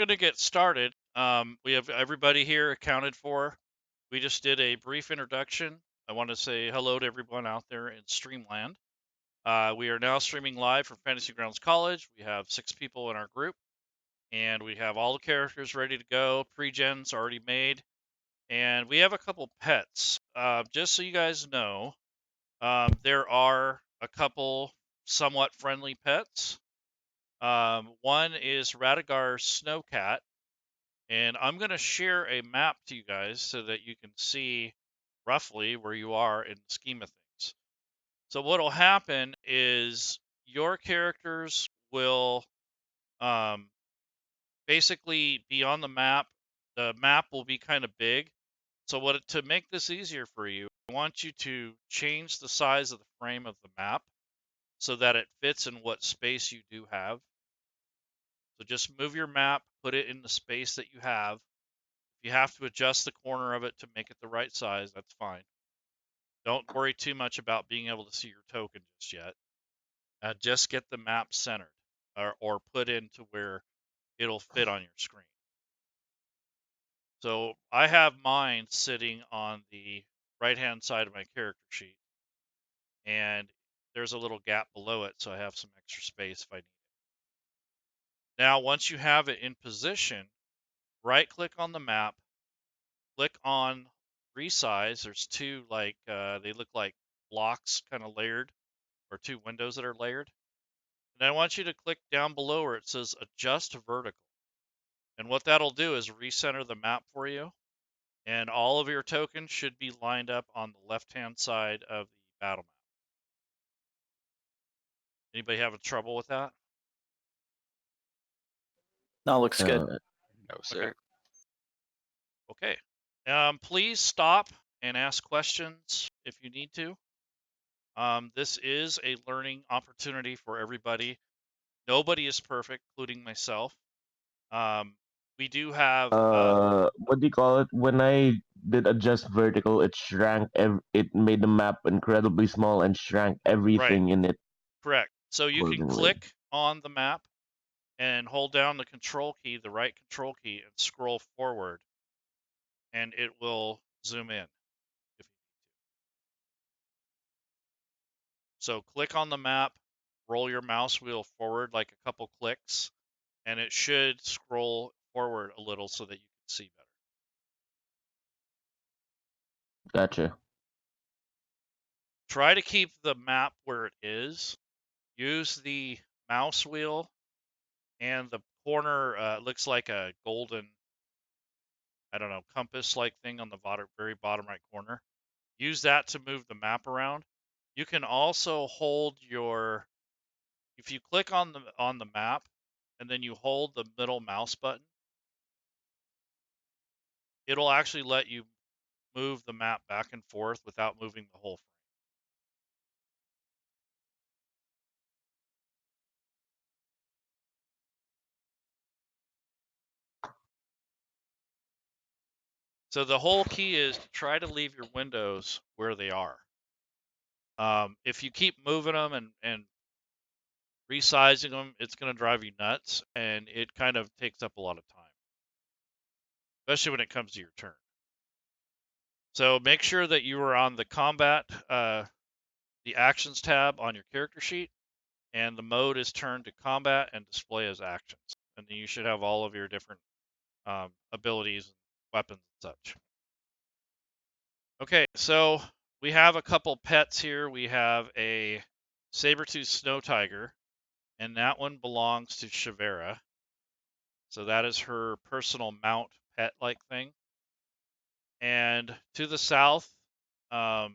Going to get started. We have everybody here accounted for. We just did a brief introduction. I want to say hello to everyone out there in Streamland. We are now streaming live from Fantasy Grounds College. We have 6 people in our group, and we have all the characters ready to go. Pre-gens already made, and we have a couple pets. Just so you guys know, there are a couple somewhat friendly pets. One is Radagar's Snowcat. And I'm going to share a map to you guys so that you can see roughly where you are in the scheme of things. So what will happen is your characters will basically be on the map. The map will be kind of big. So to make this easier for you, I want you to change the size of the frame of the map so that it fits in what space you do have. So just move your map, put it in the space that you have. If you have to adjust the corner of it to make it the right size, that's fine. Don't worry too much about being able to see your token just yet. Just get the map centered or put into where it'll fit on your screen. So I have mine sitting on the right-hand side of my character sheet, and there's a little gap below it, so I have some extra space if I need it. Now, once you have it in position, right-click on the map, click on resize. There's two they look like blocks kind of layered, or two windows that are layered. And I want you to click down below where it says adjust vertical. And what that'll do is recenter the map for you. And all of your tokens should be lined up on the left-hand side of the battle map. Anybody having trouble with that? No, looks good. No, sir. Okay. Please stop and ask questions if you need to. This is a learning opportunity for everybody. Nobody is perfect, including myself. We do have what do you call it? When I did adjust vertical, it shrank. It made the map incredibly small and shrank everything in it. correct. So you can accordingly. click on the map and hold down the control key, the right control key, and scroll forward, and it will zoom in. So click on the map, roll your mouse wheel forward like a couple clicks, and it should scroll forward a little so that you can see better. Gotcha. Try to keep the map where it is. Use the mouse wheel and the corner looks like a golden, I don't know, compass-like thing on the very bottom right corner. Use that to move the map around. You can also hold if you click on the map and then you hold the middle mouse button, it'll actually let you move the map back and forth without moving the whole frame. So the whole key is to try to leave your windows where they are. If you keep moving them and resizing them, it's going to drive you nuts, and it kind of takes up a lot of time, especially when it comes to your turn. So make sure that you are on the combat, the actions tab on your character sheet, and the mode is turned to combat and display as actions. And then you should have all of your different abilities, weapons, and such. Okay, so we have a couple pets here. We have a saber-tooth snow tiger, and that one belongs to Shavera. So that is her personal mount pet-like thing. And to the south, Radagar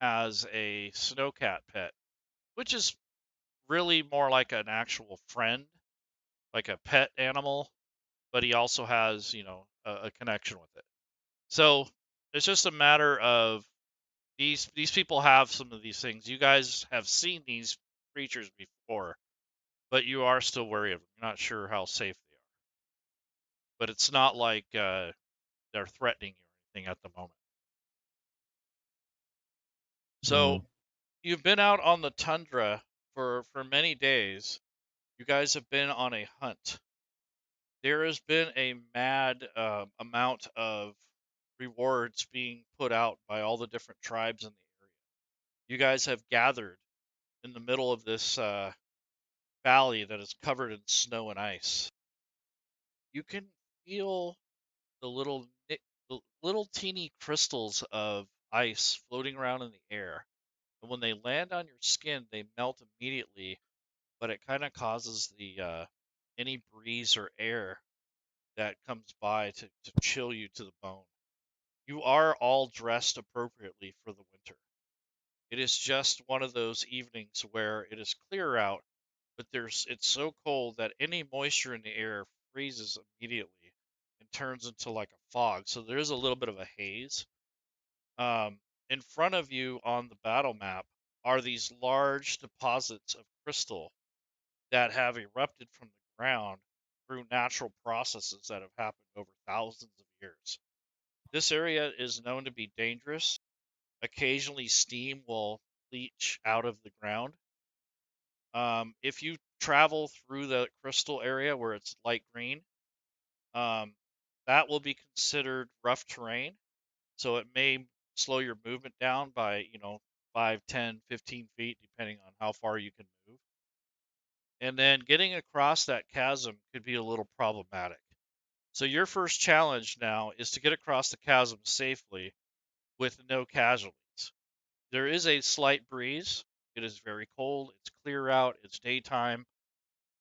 has a snowcat pet, which is really more like an actual friend, like a pet animal, but he also has, a connection with it. So it's just a matter of these people have some of these things. You guys have seen these creatures before, but you are still wary of them. You're not sure how safe they are. But it's not like they're threatening you or anything at the moment. So you've been out on the tundra for many days. You guys have been on a hunt. There has been a mad amount of rewards being put out by all the different tribes in the area. You guys have gathered in the middle of this valley that is covered in snow and ice. You can feel the the little teeny crystals of ice floating around in the air. And when they land on your skin, they melt immediately, but it kind of causes the any breeze or air that comes by to chill you to the bone. You are all dressed appropriately for the winter. It is just one of those evenings where it is clear out, but it's so cold that any moisture in the air freezes immediately and turns into like a fog. So there is a little bit of a haze. Um, in front of you on the battle map are these large deposits of crystal that have erupted from the ground through natural processes that have happened over thousands of years. This area is known to be dangerous. Occasionally, steam will leach out of the ground. If you travel through the crystal area where it's light green, um, that will be considered rough terrain. So it may slow your movement down by, 5, 10, 15 feet, depending on how far you can move. And then getting across that chasm could be a little problematic. So your first challenge now is to get across the chasm safely with no casualties. There is a slight breeze. It is very cold. It's clear out. It's daytime.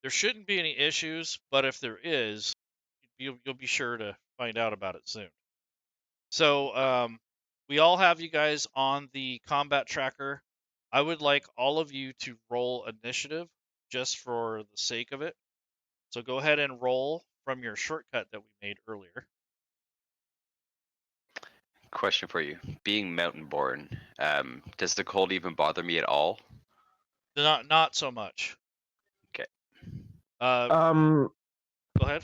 There shouldn't be any issues, but if there is, you'll be sure to find out about it soon. So, we all have you guys on the combat tracker. I would like all of you to roll initiative just for the sake of it. So go ahead and roll from your shortcut that we made earlier. Question for you. Being mountain born, does the cold even bother me at all? Not so much. Okay. Uh, Um, Go ahead.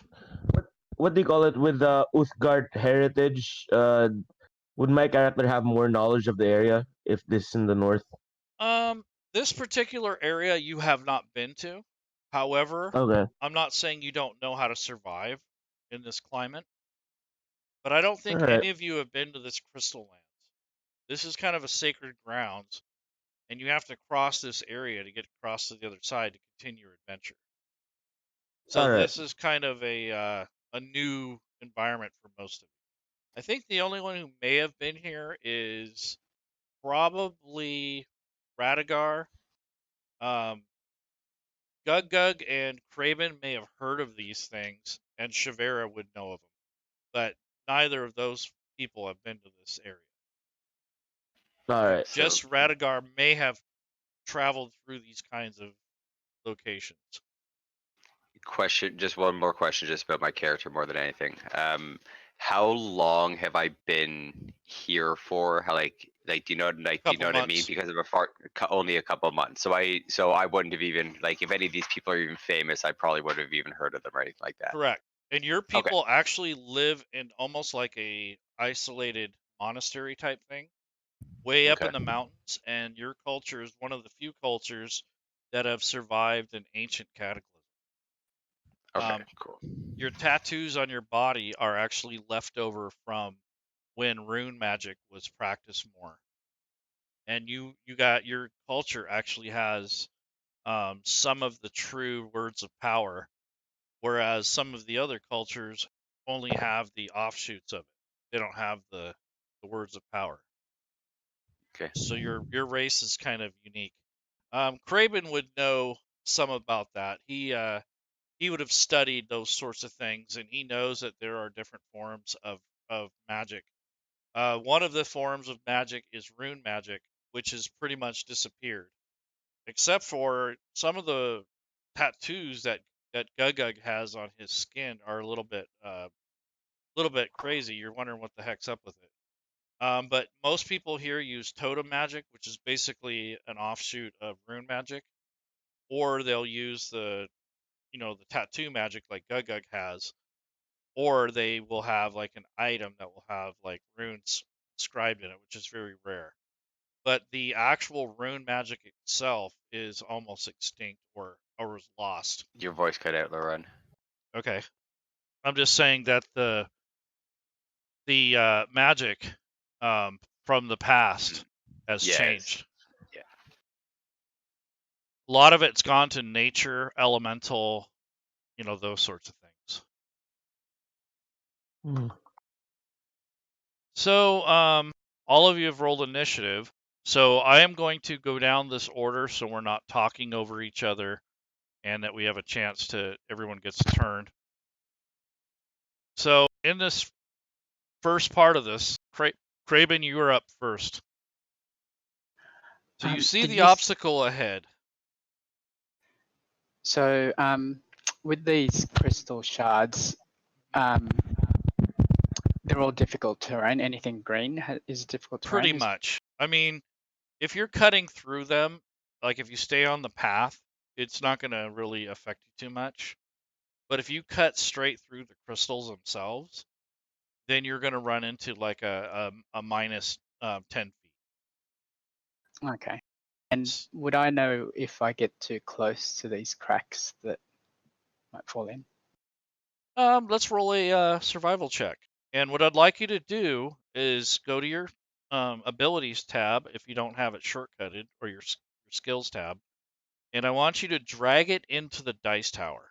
what what do you call it with the Uthgard heritage? Would my character have more knowledge of the area if this is in the north? Um, this particular area you have not been to. However, Okay, I'm not saying you don't know how to survive in this climate, but I don't all think right, any of you have been to this crystal lands. This is kind of a sacred grounds, and you have to cross this area to get across to the other side to continue your adventure. So all right, this is kind of a new environment for most of you. I think the only one who may have been here is probably Radigar. Um, Gug Gug and Craven may have heard of these things, and Shavera would know of them, but neither of those people have been to this area. all Okay. right. So, Just Radigar may have traveled through these kinds of locations. question, just one more question, just about my character more than anything. How long have I been here for? How do you know do you Couple know what I mean? months, Because of a far, only a couple of months. So I wouldn't have even, like, if any of these people are even famous, I probably wouldn't have even heard of them or anything like that. correct. And your Okay. people actually live in almost like a isolated monastery type thing, way up Okay. in the mountains, and your culture is one of the few cultures that have survived an ancient cataclysm. Okay. Um, Cool. your tattoos on your body are actually left over from when rune magic was practiced more, and you got your culture actually has some of the true words of power, whereas some of the other cultures only have the offshoots of it. They don't have the words of power. Okay. So your race is kind of unique. Craven would know some about that. He would have studied those sorts of things, and he knows that there are different forms of magic. One of the forms of magic is rune magic, which has pretty much disappeared, except for some of the tattoos that Gugug has on his skin are little bit crazy. You're wondering what the heck's up with it. But most people here use totem magic, which is basically an offshoot of rune magic, or they'll use the tattoo magic like Gugug has, or they will have like an item that will have like runes inscribed in it, which is very rare. But the actual rune magic itself is almost extinct, or or was lost? Your voice cut out, Laerun. Okay. I'm just saying that the magic from the past has Yes. changed. Yeah. A lot of it's gone to nature, elemental, those sorts of things. Hmm. So, all of you have rolled initiative. So I am going to go down this order so we're not talking over each other and that we have a chance everyone gets a turn. So in this first part of this, Craven, you are up first. So you see the obstacle ahead. So with these crystal shards, they're all difficult terrain. Anything green is difficult terrain? Pretty much. I mean, if you're cutting through them, like if you stay on the path, it's not going to really affect you too much. But if you cut straight through the crystals themselves, then you're going to run into like a minus 10 feet. Okay. And would I know if I get too close to these cracks that might fall in? Let's roll a survival check. And what I'd like you to do is go to your abilities tab if you don't have it shortcutted, or your skills tab, and I want you to drag it into the dice tower.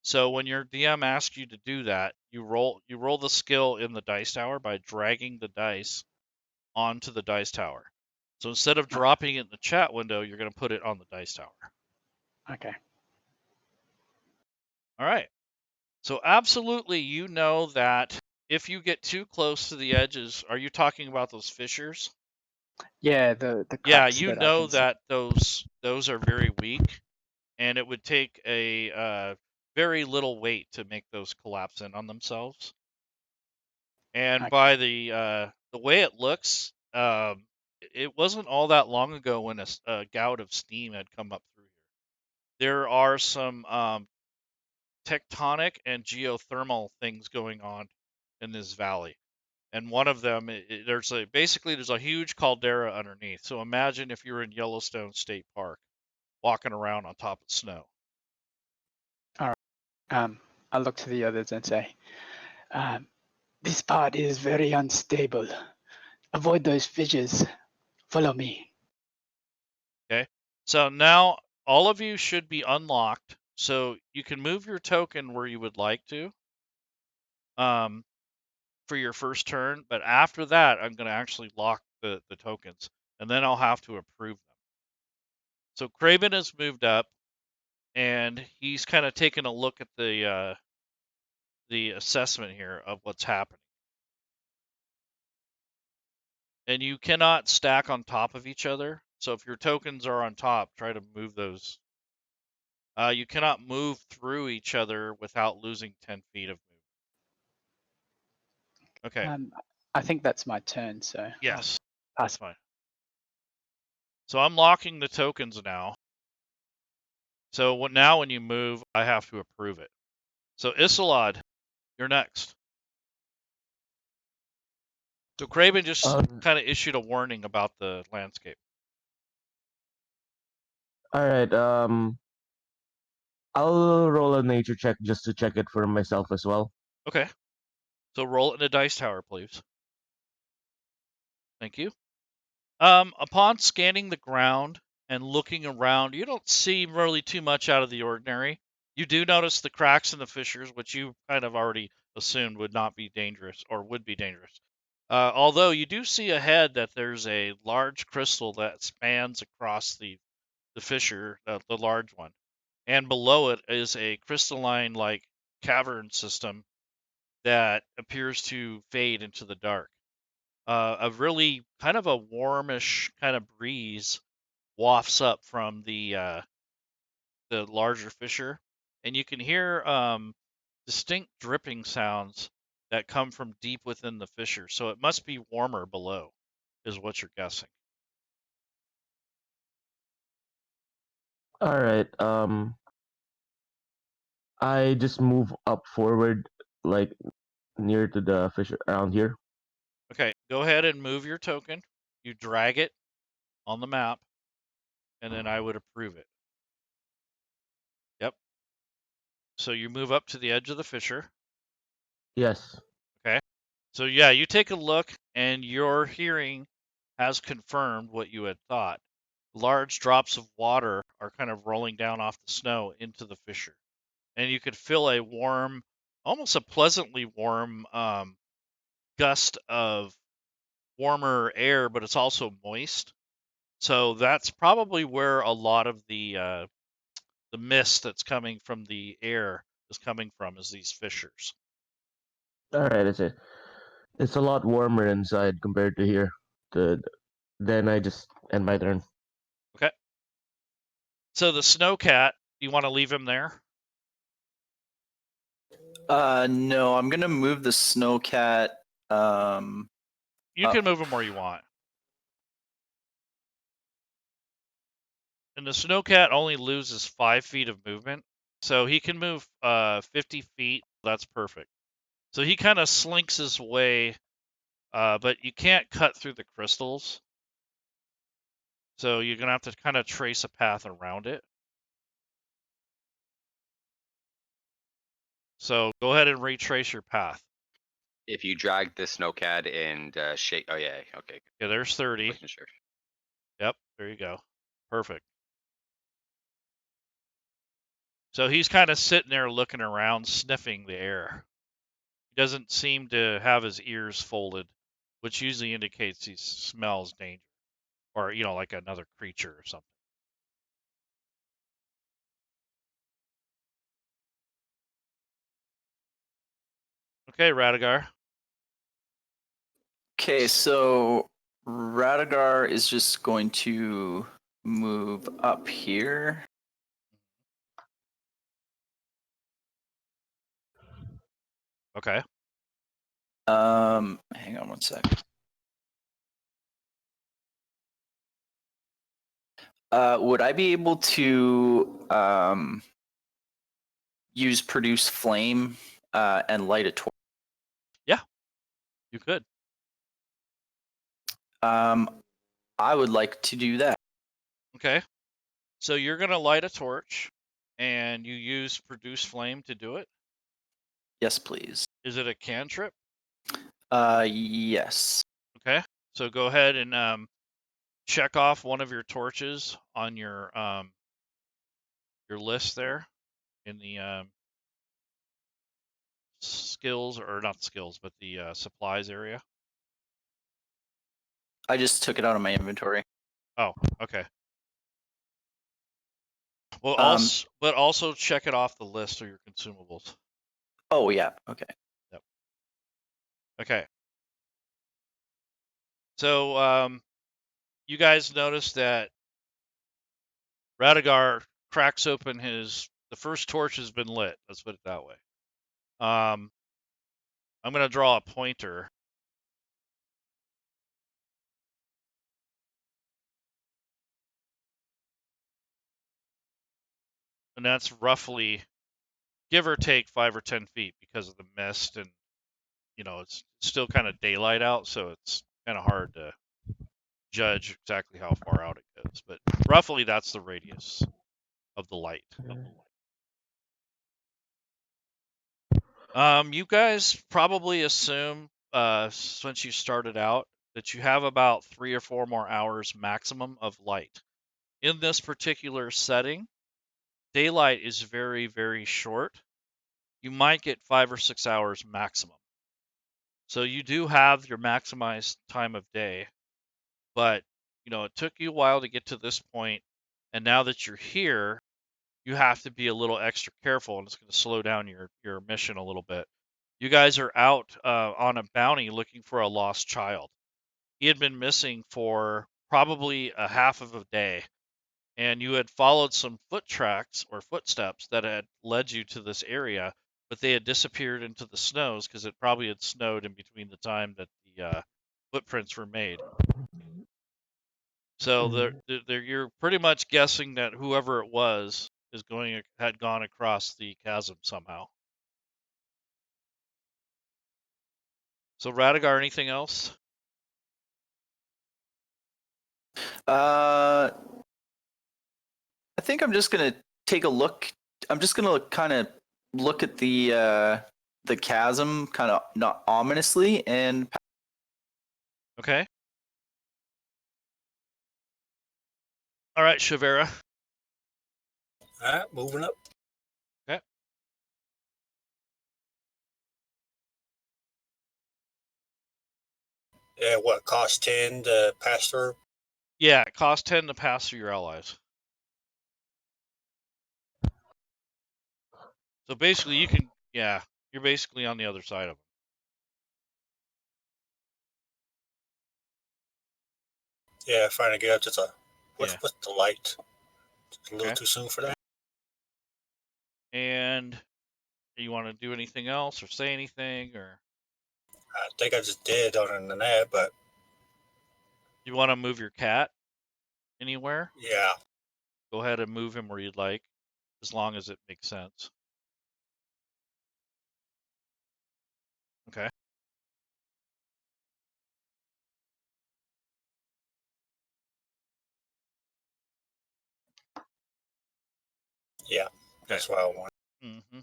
So when your DM asks you to do that, you roll the skill in the dice tower by dragging the dice onto the dice tower. So instead of dropping it in the chat window, you're going to put it on the dice tower. Okay. All right. So absolutely, you know that if you get too close to the edges, are you talking about those fissures? Yeah, the cracks. Yeah, you that know I can that those are very weak, and it would take a very little weight to make those collapse in on themselves. And Okay. by the way it looks, it wasn't all that long ago when a gout of steam had come up through here. There are some tectonic and geothermal things going on in this valley, and one of them, there's a huge caldera underneath. So imagine if you're in Yellowstone State Park, walking around on top of snow. All right. I'll look to the others and say, this part is very unstable. Avoid those fissures. Follow me. Okay. So now all of you should be unlocked. So you can move your token where you would like to for your first turn. But after that, I'm going to actually lock the tokens, and then I'll have to approve them. So Craven has moved up, and he's kind of taken a look at the assessment here of what's happening. And you cannot stack on top of each other. So if your tokens are on top, try to move those. You cannot move through each other without losing 10 feet of movement. Okay. I think that's my turn, so Yes, I'll that's fine. So I'm locking the tokens now. So now when you move, I have to approve it. So Isolad, you're next. So Craven just kind of issued a warning about the landscape. All right. I'll roll a nature check just to check it for myself as well. Okay. So roll it in a dice tower, please. Thank you. Upon scanning the ground and looking around, you don't see really too much out of the ordinary. You do notice the cracks and the fissures, which you kind of already assumed would not be dangerous or would be dangerous. Although you do see ahead that there's a large crystal that spans across the fissure, the large one, and below it is a crystalline like cavern system that appears to fade into the dark. A really kind of a warmish kind of breeze wafts up from the larger fissure, and you can hear distinct dripping sounds that come from deep within the fissure. So it must be warmer below, is what you're guessing. All right. I just move up forward, like near to the fish around here. Okay, go ahead and move your token. You drag it on the map, and then I would approve it. So you move up to the edge of the fissure. Yes. Okay. So yeah, you take a look, and your hearing has confirmed what you had thought. Large drops of water are kind of rolling down off the snow into the fissure, and you could feel a warm, almost a pleasantly warm gust of warmer air, but it's also moist. So that's probably where a lot of the mist that's coming from the air is coming from, is these fissures. All right. It's a lot warmer inside compared to here. Then I just end my turn. Okay. So the snowcat, you want to leave him there? No, I'm gonna move the snowcat. You Up. can move him where you want. And the snowcat only loses 5 feet of movement, so he can move 50 feet. That's perfect. So he kind of slinks his way, but you can't cut through the crystals. So you're gonna have to kind of trace a path around it. So go ahead and retrace your path. If you drag the snowcat and shake, oh yeah, okay. Yeah, there's 30. Wasn't sure. Yep, there you go. Perfect. So he's kind of sitting there looking around, sniffing the air. He doesn't seem to have his ears folded, which usually indicates he smells danger, or like another creature or something. Okay, Radigar. Okay, so Radigar is just going to move up here. Okay. Hang on one sec. Would I be able to use produce flame and light a torch? Yeah, you could. I would like to do that. Okay. So you're gonna light a torch, and you use produce flame to do it. Yes, please. Is it a cantrip? Yes. Okay. So go ahead and check off one of your torches on your list there in the skills, or not skills, but the supplies area. I just took it out of my inventory. Oh, okay. Well, Um, but also check it off the list of your consumables. Oh, yeah. Okay. Yep. Okay. So you guys notice that Radigar cracks open the first torch has been lit. Let's put it that way. I'm going to draw a pointer. And that's roughly, give or take, 5 or 10 feet because of the mist, and it's still kind of daylight out, so it's kind of hard to judge exactly how far out it goes. But roughly, that's the radius of the light. You guys probably assume, since you started out, that you have about 3 or 4 more hours maximum of light. In this particular setting, daylight is very, very short. You might get 5 or 6 hours maximum. So you do have your maximized time of day, but it took you a while to get to this point, and now that you're here, you have to be a little extra careful, and it's going to slow down your mission a little bit. You guys are out on a bounty looking for a lost child. He had been missing for probably a half of a day, and you had followed some foot tracks or footsteps that had led you to this area, but they had disappeared into the snows because it probably had snowed in between the time that the footprints were made. So you're pretty much guessing that whoever it was had gone across the chasm somehow. So Radigar, anything else? I think I'm just gonna take a look. I'm just gonna kind of look at the chasm kind of not ominously and Okay. All right, Shavera. All right, moving up. Okay. Yeah, what cost 10 to pass through? Yeah, it costs 10 to pass through your allies. So basically, you can, yeah, you're basically on the other side of them. Yeah, trying to get up to the Yeah. what's the light? It's a little Okay. too soon for that. And you want to do anything else or say anything, or I think I just did other than that, but you want to move your cat anywhere? yeah. Go ahead and move him where you'd like, as long as it makes sense. Okay. Yeah, that's what I want. Mm-hmm.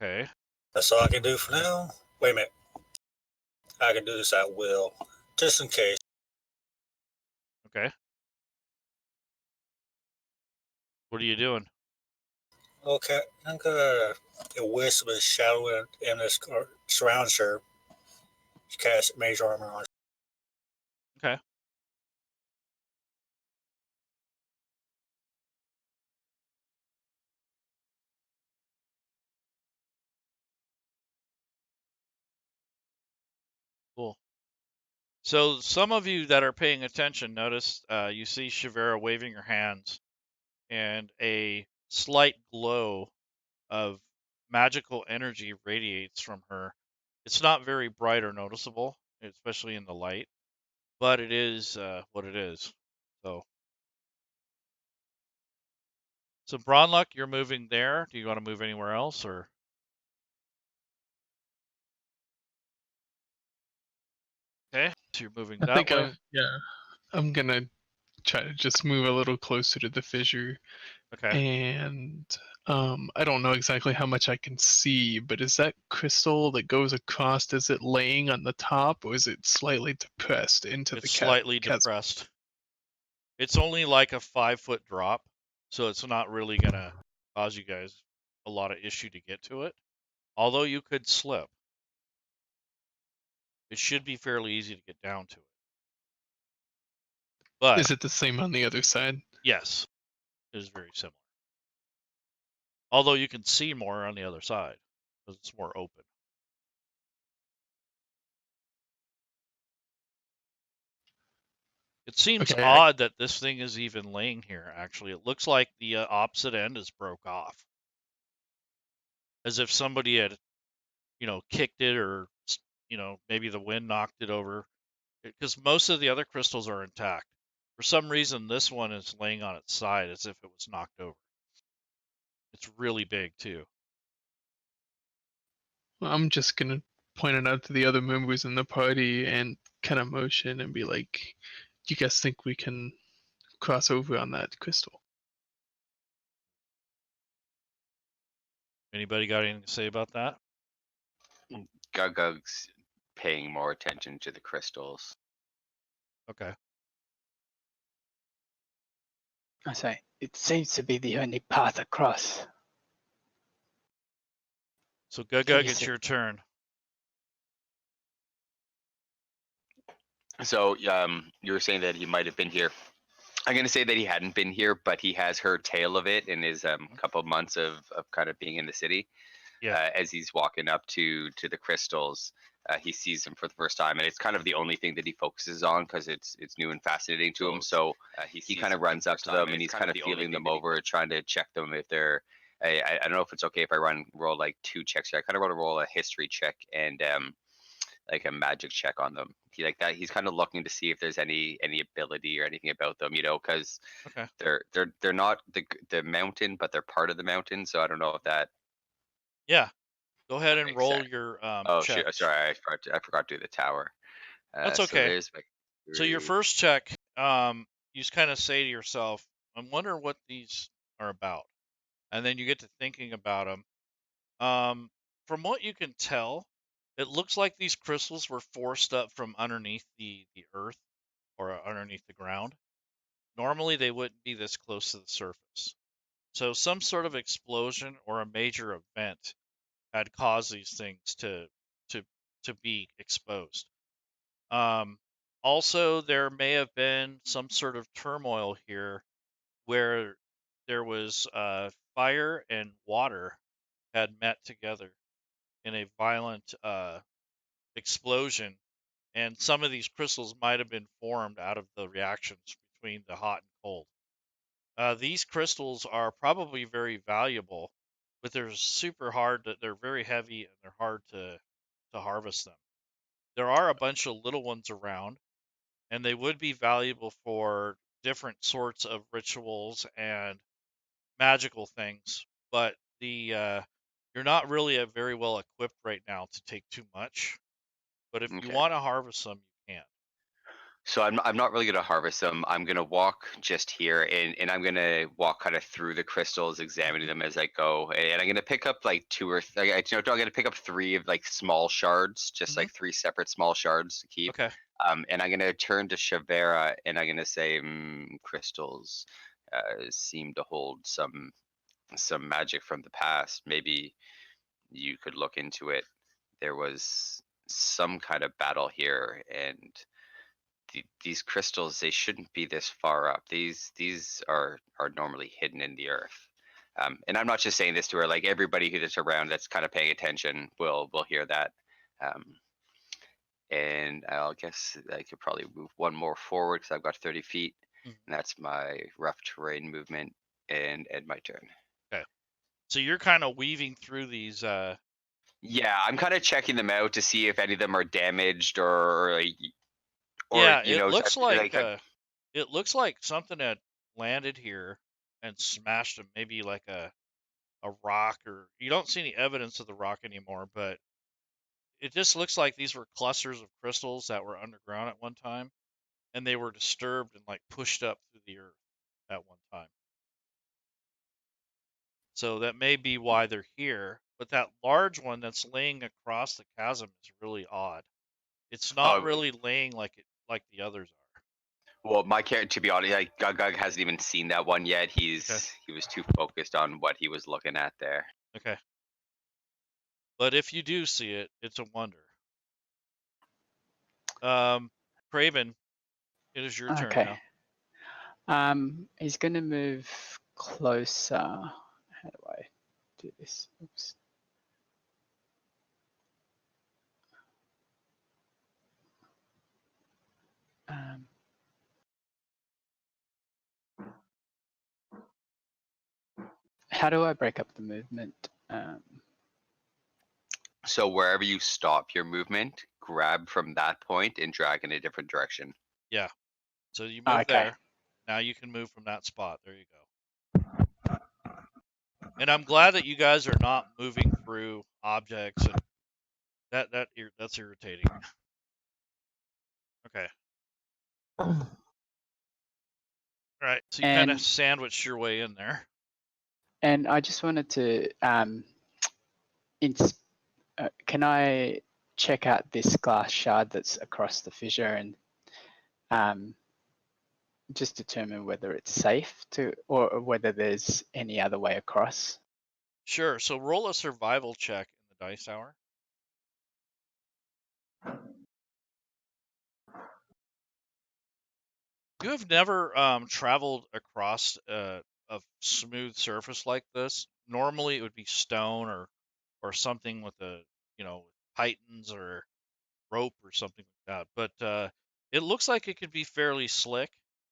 Okay. That's all I can do for now. Wait a minute. I can do this at will, just in case. Okay. What are you doing? Okay, I'm gonna get wisp of shadow and this surrounds her. Cast mage armor on. Okay. Cool. So some of you that are paying attention notice you see Shavera waving her hands, and a slight glow of magical energy radiates from her. It's not very bright or noticeable, especially in the light, but it is what it is. So Bronluck, you're moving there. Do you want to move anywhere else, or? Okay, so you're moving I that think way. I'm gonna try to just move a little closer to the fissure, Okay. and I don't know exactly how much I can see, but is that crystal that goes across? Is it laying on the top, or is it slightly depressed into It's the slightly chasm? depressed. It's only like a 5-foot drop, so it's not really gonna cause you guys a lot of issue to get to it. Although you could slip, it should be fairly easy to get down to it. But Is it the same on the other side? yes, it is very similar. Although you can see more on the other side because it's more open. It seems Okay, odd that this thing is even laying here, actually. It looks like the opposite end is broke off. As if somebody had, kicked it, or, maybe the wind knocked it over. Because most of the other crystals are intact. For some reason, this one is laying on its side as if it was knocked over. It's really big, too. well, I'm just gonna point it out to the other members in the party and kind of motion and be like, "Do you guys think we can cross over on that crystal?" Anybody got anything to say about that? Gugug's paying more attention to the crystals. Okay. I say, it seems to be the only path across. So Gugug, it's your turn. So you were saying that he might have been here. I'm gonna say that he hadn't been here, but he has heard tale of it in his couple of months of kind of being in the city. Yeah. As he's walking up to the crystals, he sees them for the first time, and it's kind of the only thing that he focuses on because it's new and fascinating to him. So he kind of runs up to them and he's kind of feeling them over, trying to check them if they're. I don't know if it's okay if I roll like 2 checks here. I kind of want to roll a history check and like a magic check on them. He's kind of looking to see if there's any ability or anything about them, because Okay. they're not the mountain, but they're part of the mountain. So I don't know if that. Yeah. Go ahead and makes roll sense. your Oh check. shoot! Sorry, I forgot to do the tower. That's So okay. there's my So your 3. first check, you just kind of say to yourself, I wonder what these are about. and then you get to thinking about them. From what you can tell, it looks like these crystals were forced up from underneath the earth or underneath the ground. Normally, they wouldn't be this close to the surface. So some sort of explosion or a major event had caused these things to to be exposed. Um, Also, there may have been some sort of turmoil here where there was fire and water had met together in a violent explosion, and some of these crystals might have been formed out of the reactions between the hot and cold. These crystals are probably very valuable, but they're super hard. They're very heavy and they're hard to harvest them. There are a bunch of little ones around, and they would be valuable for different sorts of rituals and magical things. But the you're not really very well equipped right now to take too much. But if you Okay. want to harvest them, you can. So I'm not really gonna harvest them. I'm gonna walk just here, and I'm gonna walk kind of through the crystals, examining them as I go, and I'm gonna pick up like two or I'm gonna pick up three of like small shards, just Mhm. like three separate small shards to keep. Okay. And I'm gonna turn to Shavera, and I'm gonna say, crystals seem to hold some magic from the past. Maybe you could look into it. There was some kind of battle here, and these crystals, they shouldn't be this far up. These are normally hidden in the earth. And I'm not just saying this to her. Like everybody who's around that's kind of paying attention will hear that. Um, and I'll guess I could probably move one more forward because I've got 30 feet, Mhm. and that's my rough terrain movement. And my turn. Okay. So you're kind of weaving through these. Yeah, I'm kind of checking them out to see if any of them are damaged or Yeah, you know it looks like something had landed here and smashed them. Maybe like a rock, or you don't see any evidence of the rock anymore, but it just looks like these were clusters of crystals that were underground at one time, and they were disturbed and like pushed up through the earth at one time. So that may be why they're here. But that large one that's laying across the chasm is really odd. It's not oh, really laying like the others are. well, my character, to be honest, like Gug hasn't even seen that one yet. Okay. He was too focused on what he was looking at there. Okay. But if you do see it, it's a wonder. Craven, it is your turn Okay. now. He's going to move closer. How do I do this? Oops. Um, how do I break up the movement? So wherever you stop your movement, grab from that point and drag in a different direction. Yeah. So you move Okay. there. Now you can move from that spot. There you go. And I'm glad that you guys are not moving through objects, and that's irritating. Okay. All right. So you kind of And sandwiched your way in there. and I just wanted to can I check out this glass shard that's across the fissure and just determine whether it's safe to, or whether there's any other way across? Sure. So roll a survival check in the dice hour. You have never traveled across a smooth surface like this. Normally, it would be stone or something with a pythons or rope or something like that. But it looks like it could be fairly slick.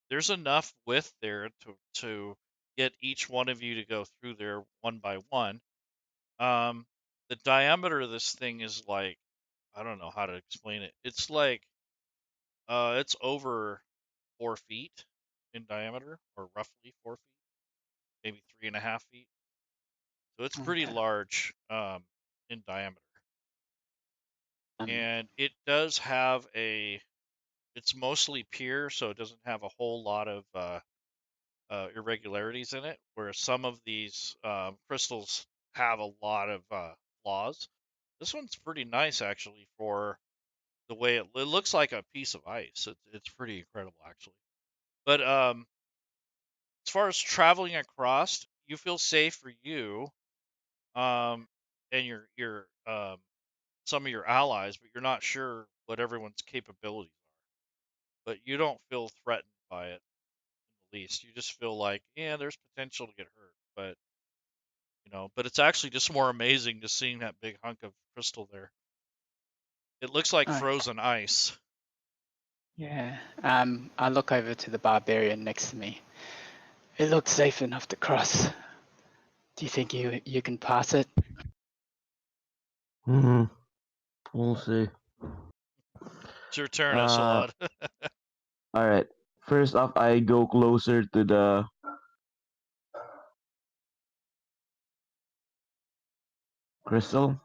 There's enough width there to get each one of you to go through there one by one. The diameter of this thing is like, I don't know how to explain it. It's like it's over 4 feet in diameter, or roughly 4 feet, maybe 3.5 feet. So it's pretty Okay. large in diameter. Um, And it does have it's mostly pier, so it doesn't have a whole lot of irregularities in it, where some of these crystals have a lot of flaws. This one's pretty nice actually for the way it looks like a piece of ice. It's pretty incredible actually. But as far as traveling across, you feel safe for you and your some of your allies, but you're not sure what everyone's capabilities are. But you don't feel threatened by it in the least. You just feel like, yeah, there's potential to get hurt, but but it's actually just more amazing just seeing that big hunk of crystal there. It looks like Okay. frozen ice. Yeah. I look over to the barbarian next to me. It looks safe enough to cross. Do you think you can pass it? Hmm. We'll see. It's your turn, Uh, Ocelot. all right. First off, I go closer to the crystal.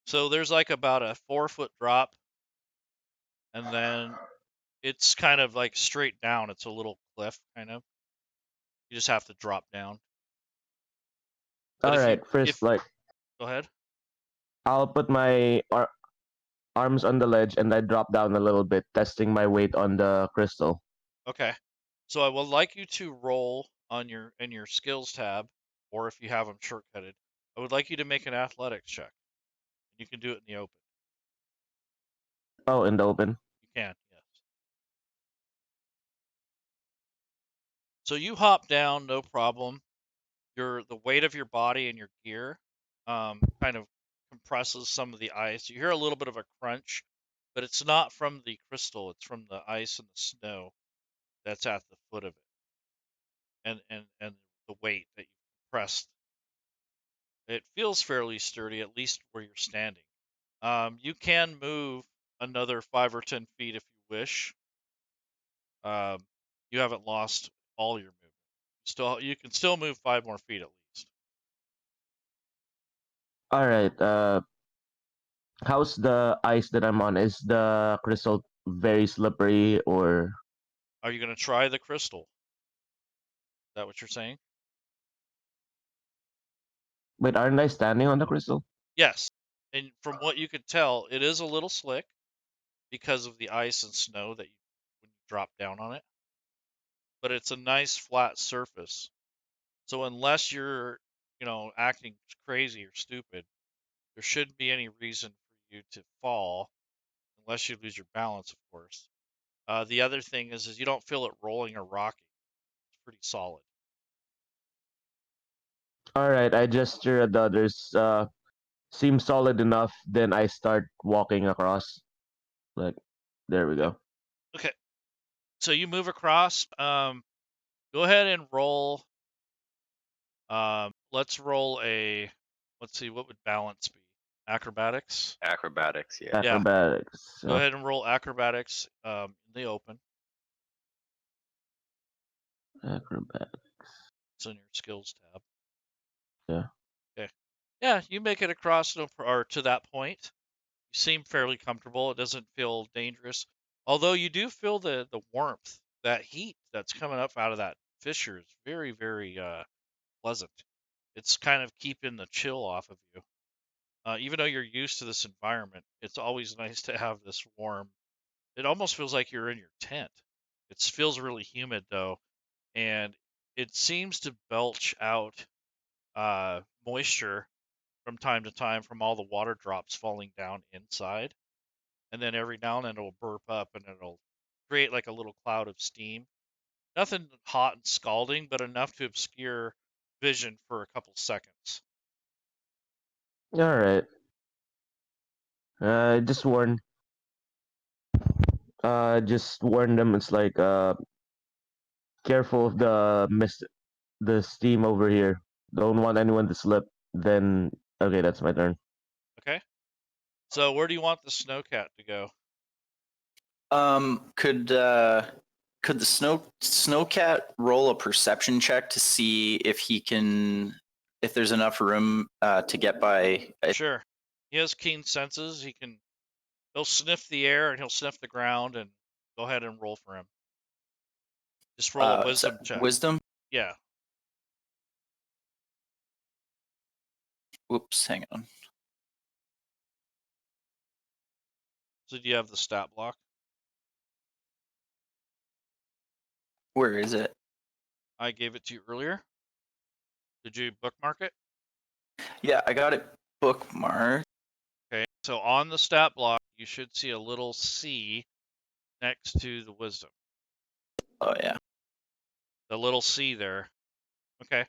So there's like about a 4-foot drop, and then it's kind of like straight down. It's a little cliff, kind of. You just have to drop down. But All right. First, if like, go ahead. I'll put my arms on the ledge and I drop down a little bit, testing my weight on the crystal. Okay. So I would like you to roll on your skills tab, or if you have them shortcutted, I would like you to make an athletics check. You can do it in the open. Oh, in the open. You can, yes. So you hop down, no problem. The weight of your body and your gear kind of compresses some of the ice. You hear a little bit of a crunch, but it's not from the crystal. It's from the ice and the snow that's at the foot of it, and the weight that you compressed. It feels fairly sturdy, at least where you're standing. You can move another 5 or 10 feet if you wish. Um, you haven't lost all your movement. You can still move 5 more feet at least. All right. How's the ice that I'm on? Is the crystal very slippery or? Are you going to try the crystal? Is that what you're saying? Wait, aren't I standing on the crystal? Yes. And from what you could tell, it is a little slick because of the ice and snow that when you drop down on it. But it's a nice flat surface. So unless you're, acting crazy or stupid, there shouldn't be any reason for you to fall unless you lose your balance, of course. The other thing is you don't feel it rolling or rocking. It's pretty solid. All right, I gesture at the others. Seems solid enough. Then I start walking across. Like, there we go. Okay. So you move across. Go ahead and roll. Let's roll a. Let's see, what would balance be? Acrobatics. Acrobatics, yeah. Yeah. Acrobatics. Go ahead and roll acrobatics in the open. Acrobatics. It's in your skills tab. Yeah. Okay. Yeah, you make it across or to that point. You seem fairly comfortable. It doesn't feel dangerous. Although you do feel the warmth, that heat that's coming up out of that fissure is very, very pleasant. It's kind of keeping the chill off of you. Even though you're used to this environment, it's always nice to have this warm. It almost feels like you're in your tent. It feels really humid though, and it seems to belch out moisture from time to time from all the water drops falling down inside. And then every now and then it'll burp up and it'll create like a little cloud of steam. Nothing hot and scalding, but enough to obscure vision for a couple seconds. All right. Just warn. Just warn them. It's like careful of the mist, the steam over here. Don't want anyone to slip. Then okay, that's my turn. Okay. So where do you want the snowcat to go? Could the snowcat roll a perception check to see if there's enough room to get by? Sure. He has keen senses. He'll sniff the air and he'll sniff the ground, and go ahead and roll for him. Just roll a wisdom check. Wisdom? Yeah. Whoops, hang on. So do you have the stat block? Where is it? I gave it to you earlier. Did you bookmark it? Yeah, I got it bookmarked. Okay. So on the stat block, you should see a little C next to the wisdom. Oh, yeah. The little C there. Okay.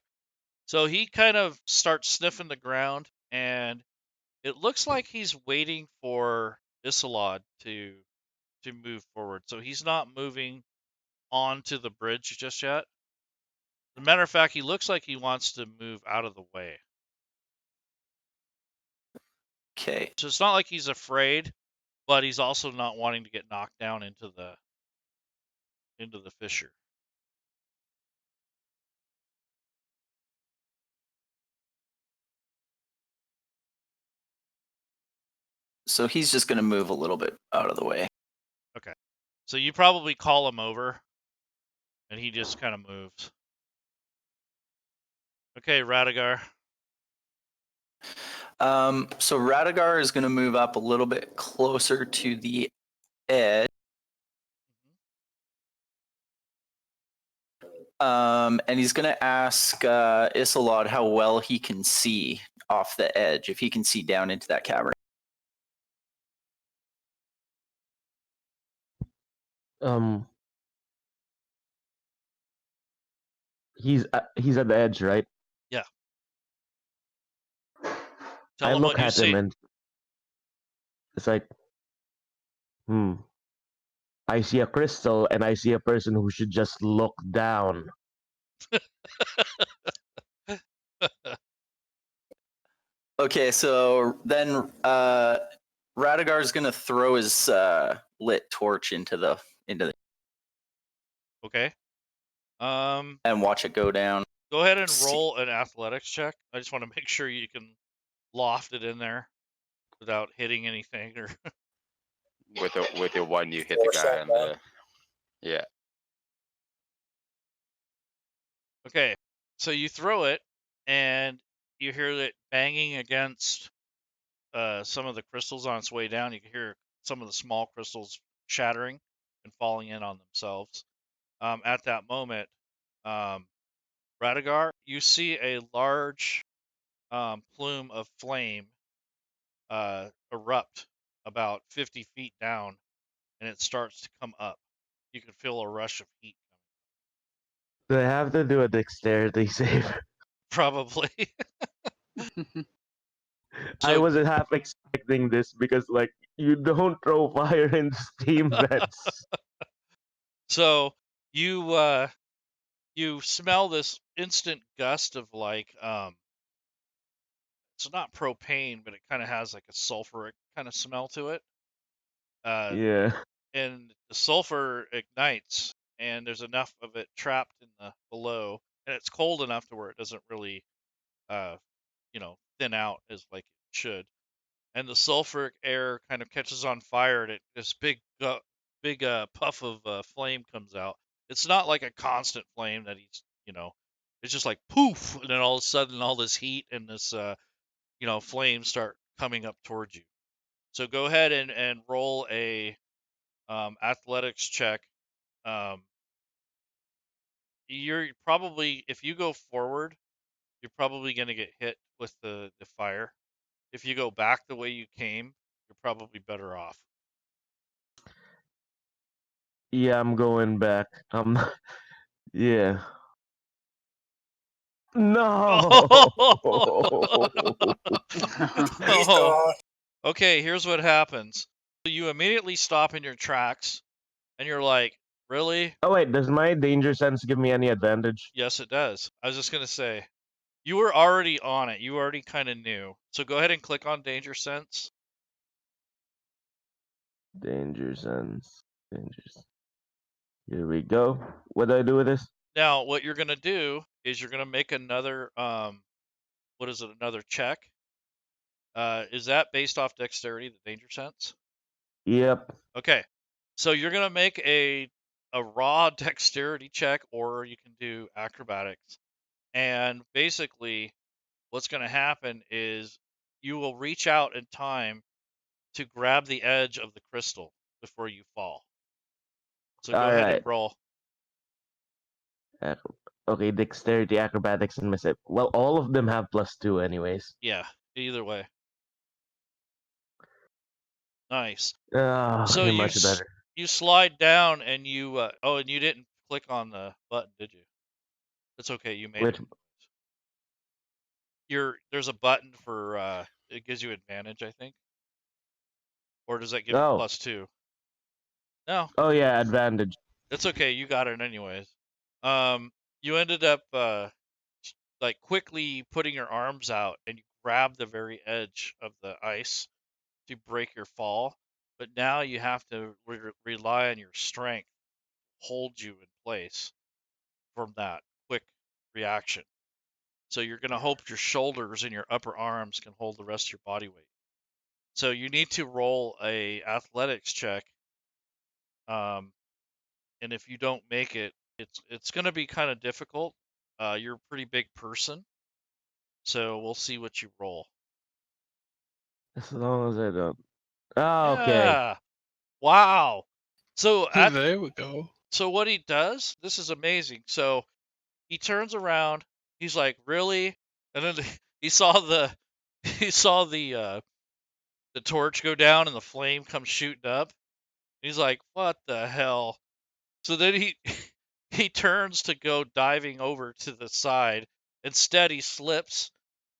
So he kind of starts sniffing the ground, and it looks like he's waiting for Isolod to move forward. So he's not moving onto the bridge just yet. As a matter of fact, he looks like he wants to move out of the way. Okay. So it's not like he's afraid, but he's also not wanting to get knocked down into the fissure. So he's just going to move a little bit out of the way. Okay. So you probably call him over, and he just kind of moves. Okay, Radigar. So Radigar is going to move up a little bit closer to the edge. And he's going to ask Isolod how well he can see off the edge, if he can see down into that cavern. He's at the edge, right? Yeah. Tell I him look what you at see. him and it's like, I see a crystal and I see a person who should just look down. Okay, so then Radigar is going to throw his lit torch into the Okay. And watch it go down. Go ahead and roll an athletics check. I just want to make sure you can loft it in there without hitting anything or with a one, you hit the guy on the. Yeah. Okay. So you throw it, and you hear it banging against some of the crystals on its way down. You can hear some of the small crystals shattering and falling in on themselves. At that moment, Radigar, you see a large plume of flame erupt about 50 feet down, and it starts to come up. You can feel a rush of heat Do I have to do a dexterity save? probably. I So, wasn't half expecting this because, like, you don't throw fire in steam vents. so you smell this instant gust of like it's not propane, but it kind of has like a sulfuric kind of smell to it. Yeah. And the sulfur ignites, and there's enough of it trapped in the below, and it's cold enough to where it doesn't really thin out as like it should. And the sulfuric air kind of catches on fire, and this big puff of flame comes out. It's not like a constant flame that it's just like poof, and then all of a sudden all this heat and this flame start coming up towards you. So go ahead and roll a athletics check. You're probably, if you go forward, you're probably going to get hit with the fire. If you go back the way you came, you're probably better off. Yeah, I'm going back. Yeah. No. He's gone. Okay, here's what happens. You immediately stop in your tracks, and you're like, really? Oh wait, does my danger sense give me any advantage? Yes, it does. I was just going to say, you were already on it. You already kind of knew. So go ahead and click on Danger Sense. Danger sense. Here we go. What do I do with this? Now, what you're going to do is you're going to make another, another check. Is that based off dexterity, the Danger Sense? Yep. Okay. So you're going to make a a raw dexterity check, or you can do acrobatics. And basically, what's going to happen is you will reach out in time to grab the edge of the crystal before you fall. So go All ahead and right. roll. Okay, dexterity, acrobatics, and misstep. Well, all of them have +2 anyways. Yeah, either way. Nice. So Okay, much better. you slide down and you and you didn't click on the button, did you? It's okay, you made Which, it. There's a button for it gives you advantage, I think. Or does that give you oh, +2? No, oh yeah, advantage. it's okay. You got it anyways. You ended up like quickly putting your arms out and you grab the very edge of the ice to break your fall. But now you have to rely on your strength to hold you in place from that quick reaction. So you're going to hope your shoulders and your upper arms can hold the rest of your body weight. So you need to roll a athletics check. And if you don't make it, it's going to be kind of difficult. You're a pretty big person, so we'll see what you roll. As long as I don't. Oh, okay. Yeah. Wow. So There we go. so what he does, this is amazing. So he turns around, he's like, "Really?" And then he saw the he saw the torch go down and the flame come shooting up. He's like, "What the hell?" So then he he turns to go diving over to the side. Instead, he slips.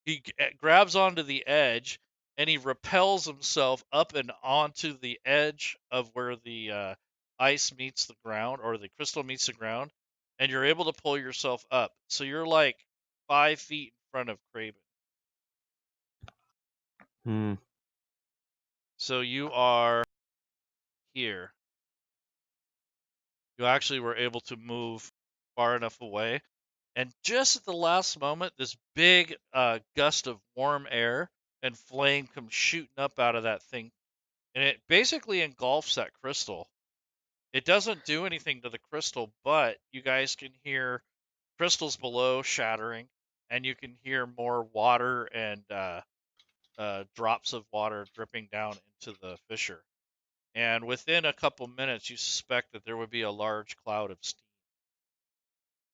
He grabs onto the edge and he repels himself up and onto the edge of where the ice meets the ground, or the crystal meets the ground, and you're able to pull yourself up. So you're like 5 feet in front of Craven. Hmm. So you are here. You actually were able to move far enough away. And just at the last moment, this big gust of warm air and flame comes shooting up out of that thing. And it basically engulfs that crystal. It doesn't do anything to the crystal, but you guys can hear crystals below shattering, and you can hear more water and drops of water dripping down into the fissure. And within a couple minutes, you suspect that there would be a large cloud of steam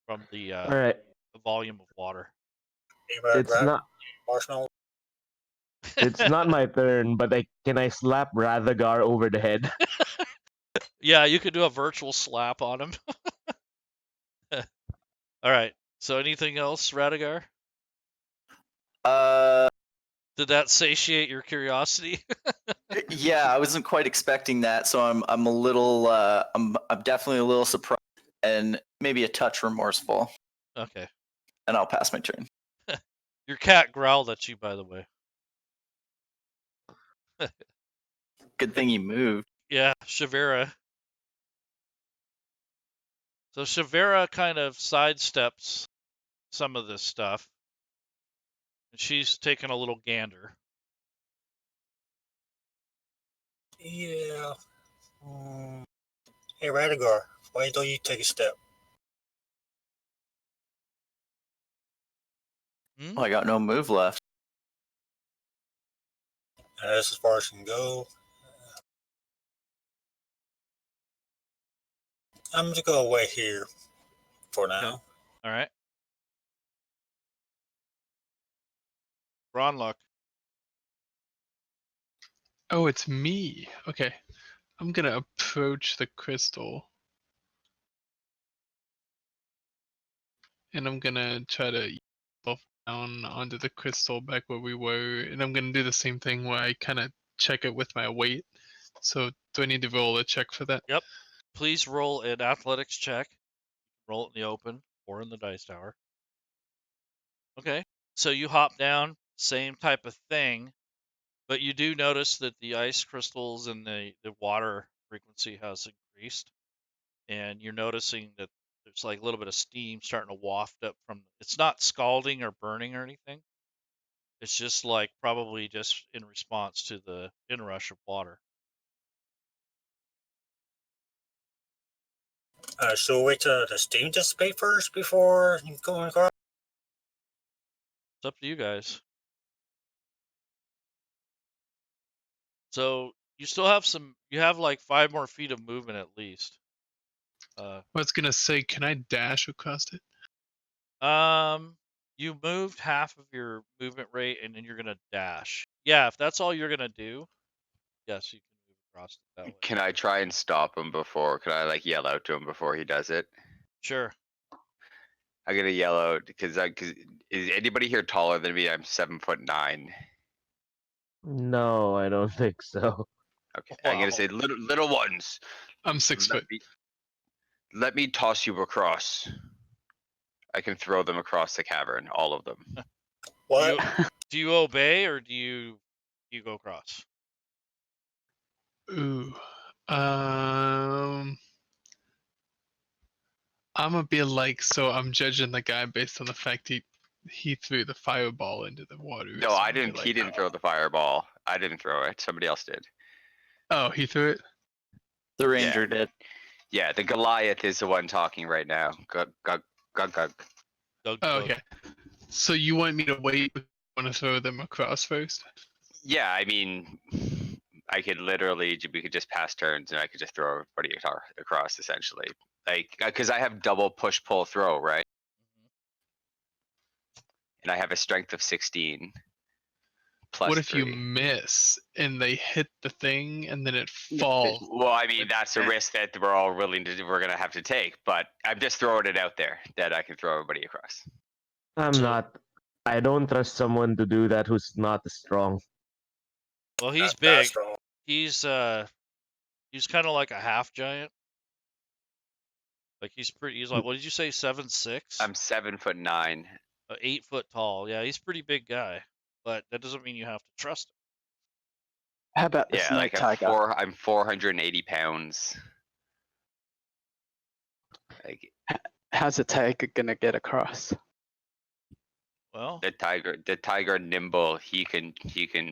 from All right. the volume of water. Anybody It's grab not. marshmallow? It's not my turn, but can I slap Radhagar over the head? Yeah, you could do a virtual slap on him. All right. So anything else, Radigar? Did that satiate your curiosity? Yeah, I wasn't quite expecting that, so I'm a little I'm definitely a little surprised and maybe a touch remorseful. Okay. And I'll pass my turn. Your cat growled at you, by the way. Good thing he moved. Yeah, Shavera. So Shavera kind of sidesteps some of this stuff. And she's taking a little gander. Yeah. Hey, Radigar, why don't you take a step? Hmm? Oh, I got no move left. That's as far as you can go. I'm just gonna wait here for now. Okay. All right. Ronluck. Oh, it's me. Okay. I'm gonna approach the crystal. And I'm gonna try to down onto the crystal back where we were. And I'm gonna do the same thing where I kind of check it with my weight. So do I need to roll a check for that? Yep. Please roll an athletics check. Roll it in the open or in the dice tower. Okay. So you hop down, same type of thing, but you do notice that the ice crystals and the water frequency has increased. And you're noticing that there's like a little bit of steam starting to waft up from it's not scalding or burning or anything. It's just like probably just in response to the inrush of water. Should we wait till the steam dissipate first before going across? It's up to you guys. So you still have you have like 5 more feet of movement at least. I was gonna say, can I dash across it? You moved half of your movement rate and then you're gonna dash. Yeah, if that's all you're gonna do, yes, you can move across it that way. Can I try and stop him before? Can I like yell out to him before he does it? Sure. I'm gonna yell out because is anybody here taller than me? I'm 7'9". No, I don't think so. Okay, I'm gonna Wow. say little ones. I'm 6 foot. Let me toss you across. I can throw them across the cavern, all of them. What? Do you obey or do you go across? Ooh. I'm gonna be like, so I'm judging the guy based on the fact he threw the fireball into the water. No, so I I'm gonna be didn't. like, He didn't throw the fireball. I didn't throw it. Somebody else did. Oh, he threw it. The ranger did. Yeah, the Goliath is the one talking right now. Gug. Doug, Oh, Doug. okay. So you want me to wait? Want to throw them across first? Yeah, I mean, I could literally, we could just pass turns and I could just throw everybody across essentially. Like, because I have double push, pull, throw, right? And I have a strength of 16. Plus What if 3. you miss and they hit the thing and then it falls? Well, I mean, that's a risk that we're gonna have to take, but I'm just throwing it out there that I can throw everybody across. I don't trust someone to do that who's not strong. Well, he's Not big. strong. He's kind of like a half giant. Like he's like, what did you say, 7'6"? I'm 7'9". 8 foot tall. Yeah, he's a pretty big guy, but that doesn't mean you have to trust him. How about the Yeah, snow like tiger? I'm 480 pounds. Like How's a tiger gonna get across? Well, the tiger nimble, he can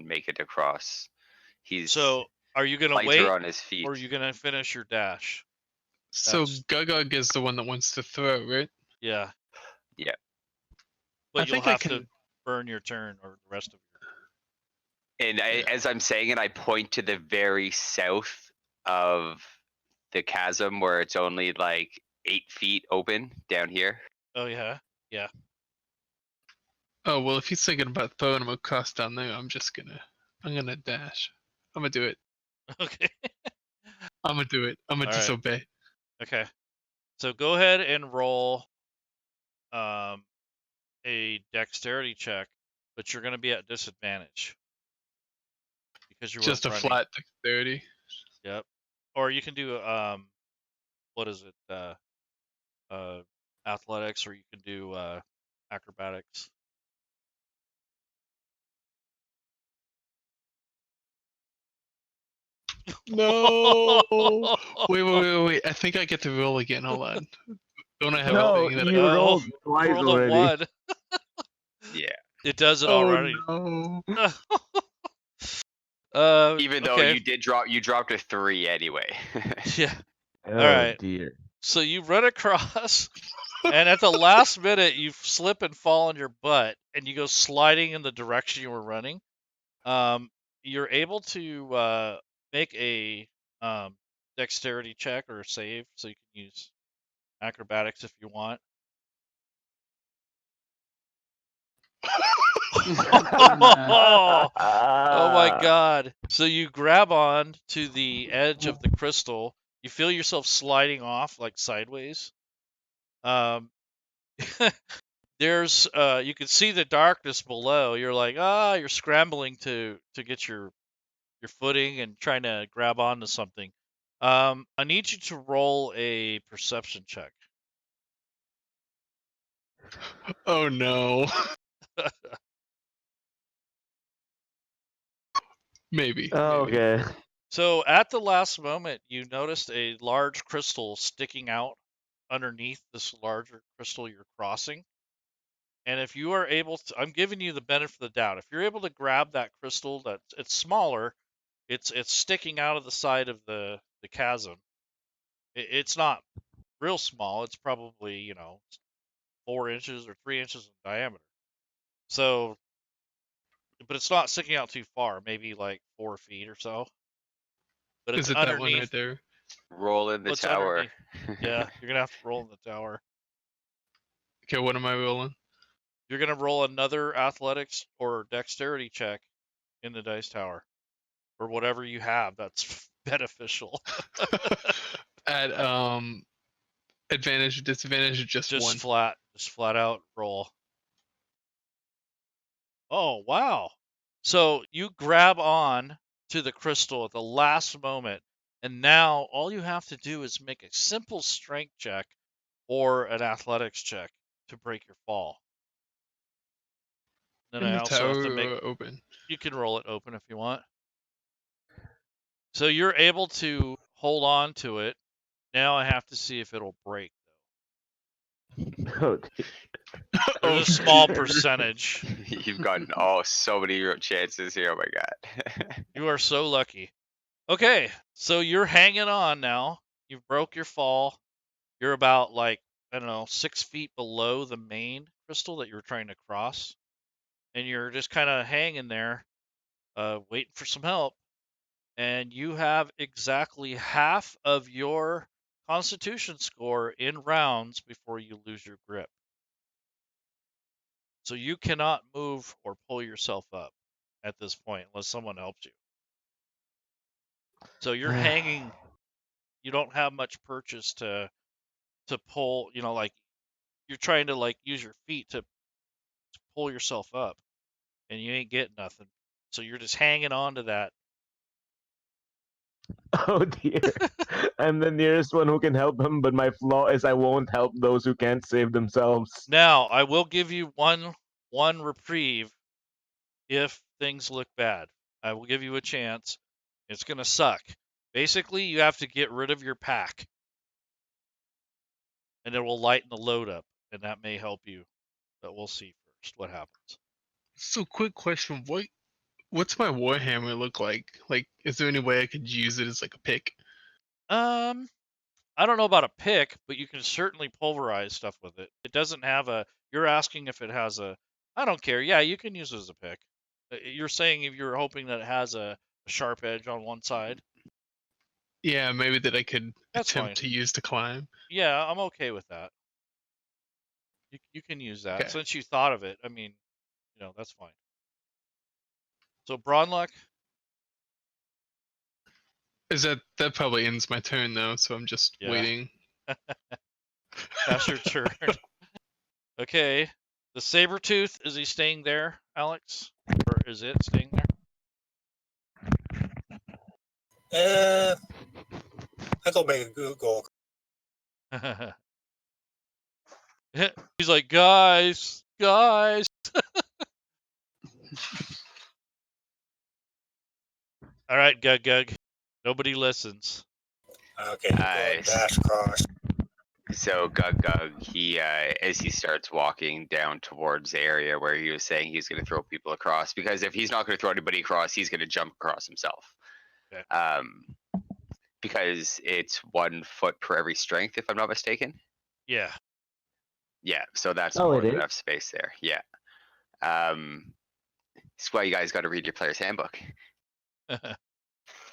make it across. He's so are you gonna lighter wait on his feet. or are you gonna finish your dash? So That's- Gugug is the one that wants to throw, right? Yeah. Yeah. But I you'll think I have can. to burn your turn or the rest of your. And Yeah. as I'm saying it, I point to the very south of the chasm where it's only like 8 feet open down here. Oh yeah, yeah. Oh well, if he's thinking about throwing him across down there, I'm gonna dash. I'm gonna do it. Okay. I'm gonna do it. I'm gonna All right. disobey. Okay. So go ahead and roll a dexterity check, but you're gonna be at disadvantage because you were Just a running. flat dexterity. Yep. Or you can do what is it? Athletics, or you can do acrobatics. No. Wait. I think I get to roll again. Hold on. Don't I have No, a thing that you rolled twice rolled already. a 1. Yeah. It does it Oh already. no. Even though Okay. you dropped a 3 anyway. Yeah. Oh right. dear. So you run across, and at the last minute, you slip and fall on your butt, and you go sliding in the direction you were running. You're able to make a dexterity check or a save, so you can use acrobatics if you want. Oh my God. So you grab on to the edge of the crystal. You feel yourself sliding off like sideways. Um, there's you can see the darkness below. You're like, you're scrambling to get your footing and trying to grab onto something. I need you to roll a perception check. Oh no. Maybe. Okay. So at the last moment, you noticed a large crystal sticking out underneath this larger crystal you're crossing. And if you are able to, I'm giving you the benefit of the doubt. If you're able to grab that crystal, that it's smaller, it's sticking out of the side of the chasm. It's not real small. It's probably, you know, 4 inches or 3 inches in diameter. So, but it's not sticking out too far, maybe like 4 feet or so. But it's Is it that one right underneath. there? Roll in the What's tower. underneath? Yeah, you're gonna have to roll in the tower. Okay, what am I rolling? You're gonna roll another athletics or dexterity check in the dice tower, or whatever you have that's beneficial. At advantage, disadvantage, or just one? Just flat out roll. Oh wow! So you grab on to the crystal at the last moment, and now all you have to do is make a simple strength check or an athletics check to break your fall. Then In I the also have tower to make. or open? You can roll it open if you want. So you're able to hold on to it. Now I have to see if it'll break. Oh, dear. There's a small percentage. You've gotten so many chances here. Oh my god. You are so lucky. Okay, so you're hanging on now. You've broke your fall. You're about like, I don't know, 6 feet below the main crystal that you were trying to cross. And you're just kind of hanging there, waiting for some help. And you have exactly half of your constitution score in rounds before you lose your grip. So you cannot move or pull yourself up at this point unless someone helps you. So you're hanging. You don't have much purchase to pull. You know, like you're trying to like use your feet to pull yourself up, and you ain't getting nothing. So you're just hanging on to that. Oh dear. I'm the nearest one who can help him, but my flaw is I won't help those who can't save themselves. Now I will give you one reprieve if things look bad. I will give you a chance. It's gonna suck. Basically, you have to get rid of your pack, and it will lighten the load up, and that may help you. But we'll see first what happens. So, quick question: what's my warhammer look like? Like, is there any way I could use it as like a pick? I don't know about a pick, but you can certainly pulverize stuff with it. It doesn't have a. You're asking if it has a. I don't care. Yeah, you can use it as a pick. You're saying if you're hoping that it has a sharp edge on one side. Yeah, maybe that I could That's fine. attempt to use to climb. Yeah, I'm okay with that. You can use that Okay. since you thought of it. I mean, you know, that's fine. So Bronluck, Is that probably ends my turn though? So I'm just Yeah. waiting. that's your turn. Okay. The saber tooth, is he staying there, Alex? Or is it staying I go make a Google. there? He's like, guys. All right, Gug. Nobody listens. Okay, go Nice. dash across. So Gug, he as he starts walking down towards the area where he was saying he's going to throw people across, because if he's not going to throw anybody across, he's going to jump across himself. Okay. Because it's 1 foot per every strength, if I'm not mistaken. Yeah. Yeah, so that's Oh, more it than is? enough space there. Yeah. That's why you guys got to read your player's handbook.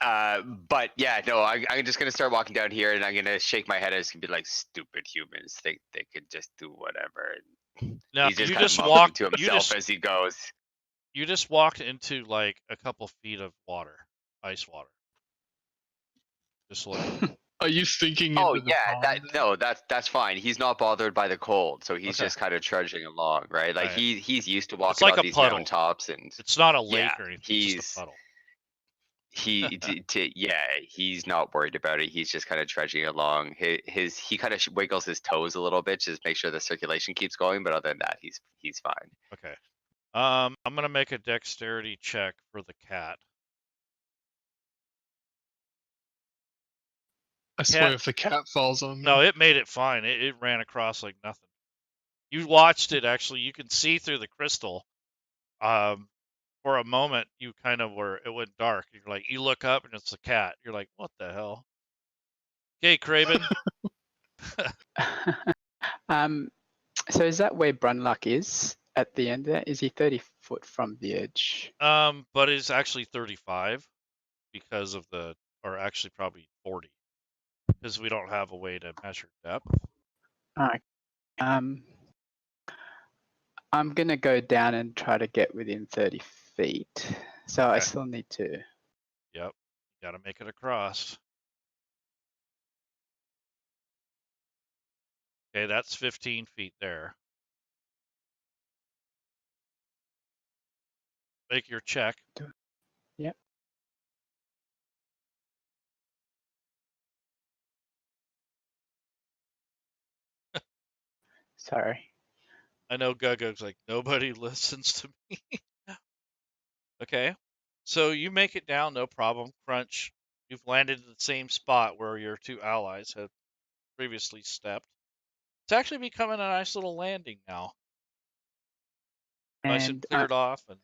But yeah, no, I'm just gonna start walking down here, and I'm gonna shake my head. It's gonna be like, stupid humans think they could just do whatever. Now He's just you kind of just mumbling walked. to himself as he goes. You just walked into like a couple feet of water, ice water. Just look. Are you sinking Oh into the yeah, pond? that's fine. He's not bothered by the cold, so he's Okay. just kind of trudging along, right? Like Right. he's used to walking like on a these puddle. mountaintops, and It's not a lake yeah, or anything. It's just a puddle. He's not worried about it. He's just kind of trudging along. He kind of wiggles his toes a little bit, just make sure the circulation keeps going. But other than that, he's fine. Okay. I'm gonna make a dexterity check for the cat. I swear, if the cat falls on me. No, it made it fine. It ran across like nothing. You watched it actually. You can see through the crystal. For a moment, you kind of were. It went dark. You're like, you look up and it's a cat. You're like, what the hell? Okay, Craven. So is that where Brunluck is at the end there? Is he 30 foot from the edge? But it's actually 35 because of or actually probably 40 because we don't have a way to measure depth. All right. I'm going to go down and try to get within 30 feet. So I still need to. Yep. Got to make it across. Okay, that's 15 feet there. Make your check. Yep. Sorry. I know Guggug's like, nobody listens to me. Okay. So you make it down, no problem. Crunch. You've landed in the same spot where your two allies had previously stepped. It's actually becoming a nice little landing now. Nice and cleared off. And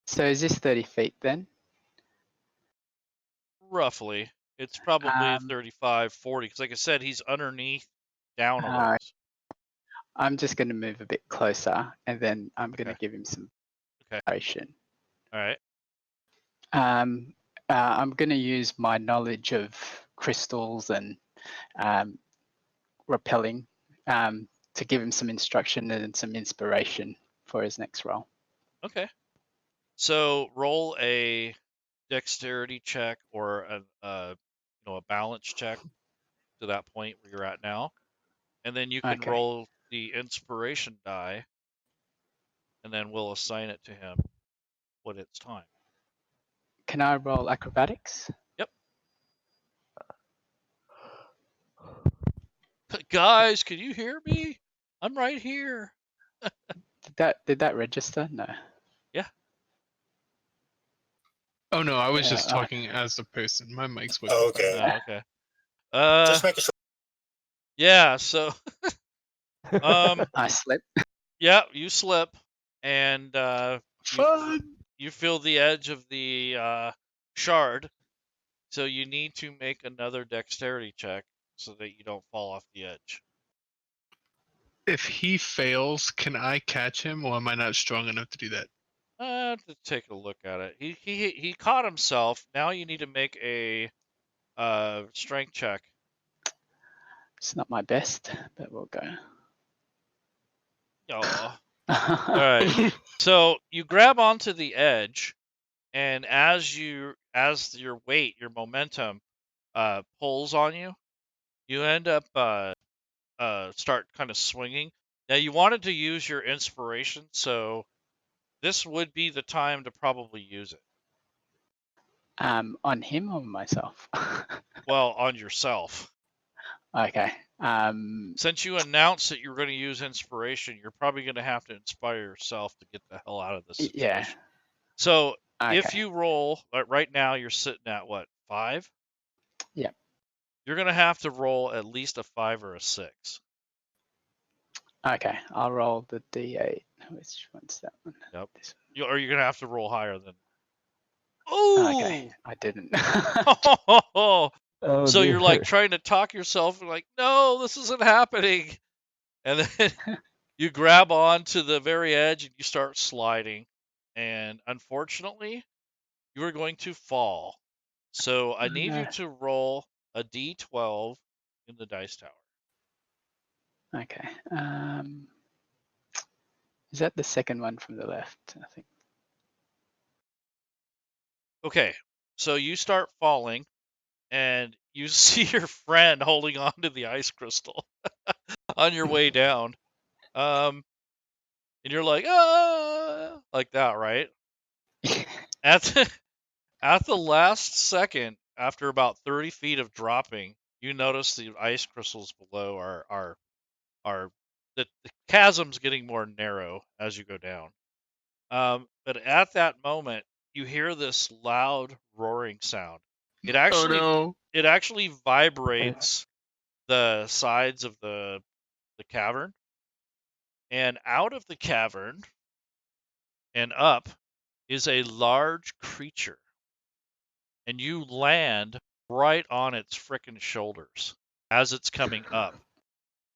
so is this 30 feet then? roughly. It's probably 35, 40. Because like I said, he's underneath, down a ways. I'm just going to move a bit closer, and then I'm going to give him some information. All right. I'm going to use my knowledge of crystals and repelling to give him some instruction and some inspiration for his next roll. Okay. So roll a dexterity check or a balance check to that point where you're at now, and then you can roll the inspiration die, and then we'll assign it to him when it's time. Can I roll acrobatics? Yep. Guys, can you hear me? I'm right here. Did that register? No. Yeah. Oh no, I was just talking as the person. My mic's working. Oh, okay. Okay. Just making sure. Yeah. So. I slip. Yeah, you slip, and Fun. you feel the edge of the shard. So you need to make another dexterity check so that you don't fall off the edge. If he fails, can I catch him, or am I not strong enough to do that? To take a look at it. He caught himself. Now you need to make a strength check. It's not my best, but we'll go. Oh. All right. So you grab onto the edge, and as your weight, your momentum, pulls on you, you end up start kind of swinging. Now you wanted to use your inspiration, so this would be the time to probably use it. On him or myself? Well, on yourself. Okay. Since you announced that you were going to use inspiration, you're probably going to have to inspire yourself to get the hell out of this situation. Yeah. So if you roll, right now you're sitting at what, 5? Yeah. You're going to have to roll at least a 5 or a 6. Okay, I'll roll the D8. Which one's that one? Yep. Or you're going to have to roll higher than. Oh! Okay, I didn't. Oh, so dear. you're like trying to talk yourself and like, no, this isn't happening. And then you grab on to the very edge and you start sliding. And unfortunately, you are going to fall. So I need you to roll a D12 in the dice tower. Okay. Is that the second one from the left? I think. Okay, so you start falling, and you see your friend holding on to the ice crystal on your way down. And you're like, ah, like that, right? At the last second, after about 30 feet of dropping, you notice the ice crystals below are the chasm's getting more narrow as you go down. But at that moment, you hear this loud roaring sound. It actually vibrates the sides of the cavern, and out of the cavern and up is a large creature, and you land right on its frickin' shoulders. as it's coming up.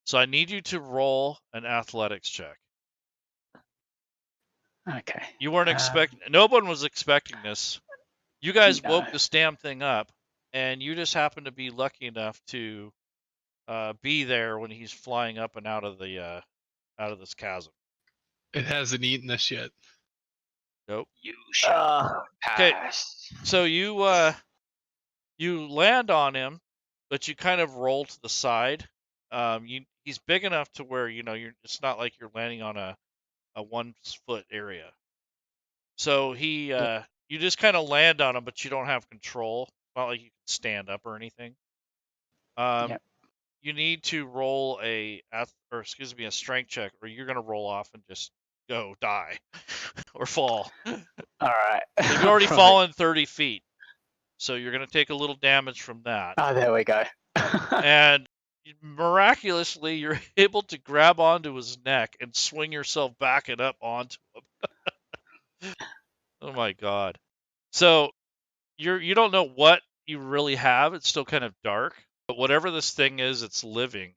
So I need you to roll an athletics check. Okay. You weren't expecting. No one was expecting this. You guys No. woke this damn thing up, and you just happened to be lucky enough to be there when he's flying up and out of this chasm. It hasn't eaten us yet. Nope. You shall Okay. pass. So you land on him, but you kind of roll to the side. He's big enough to where it's not like you're landing on a 1 foot area. So you just kind of land on him, but you don't have control. It's not like you can stand up or anything. Yep. You need to roll a strength check, or you're gonna roll off and just go die or fall. All right. You've already fallen 30 feet, so you're gonna take a little damage from that. Oh, there we go. And miraculously, you're able to grab onto his neck and swing yourself back and up onto him. Oh my god! So you don't know what you really have. It's still kind of dark, but whatever this thing is, it's living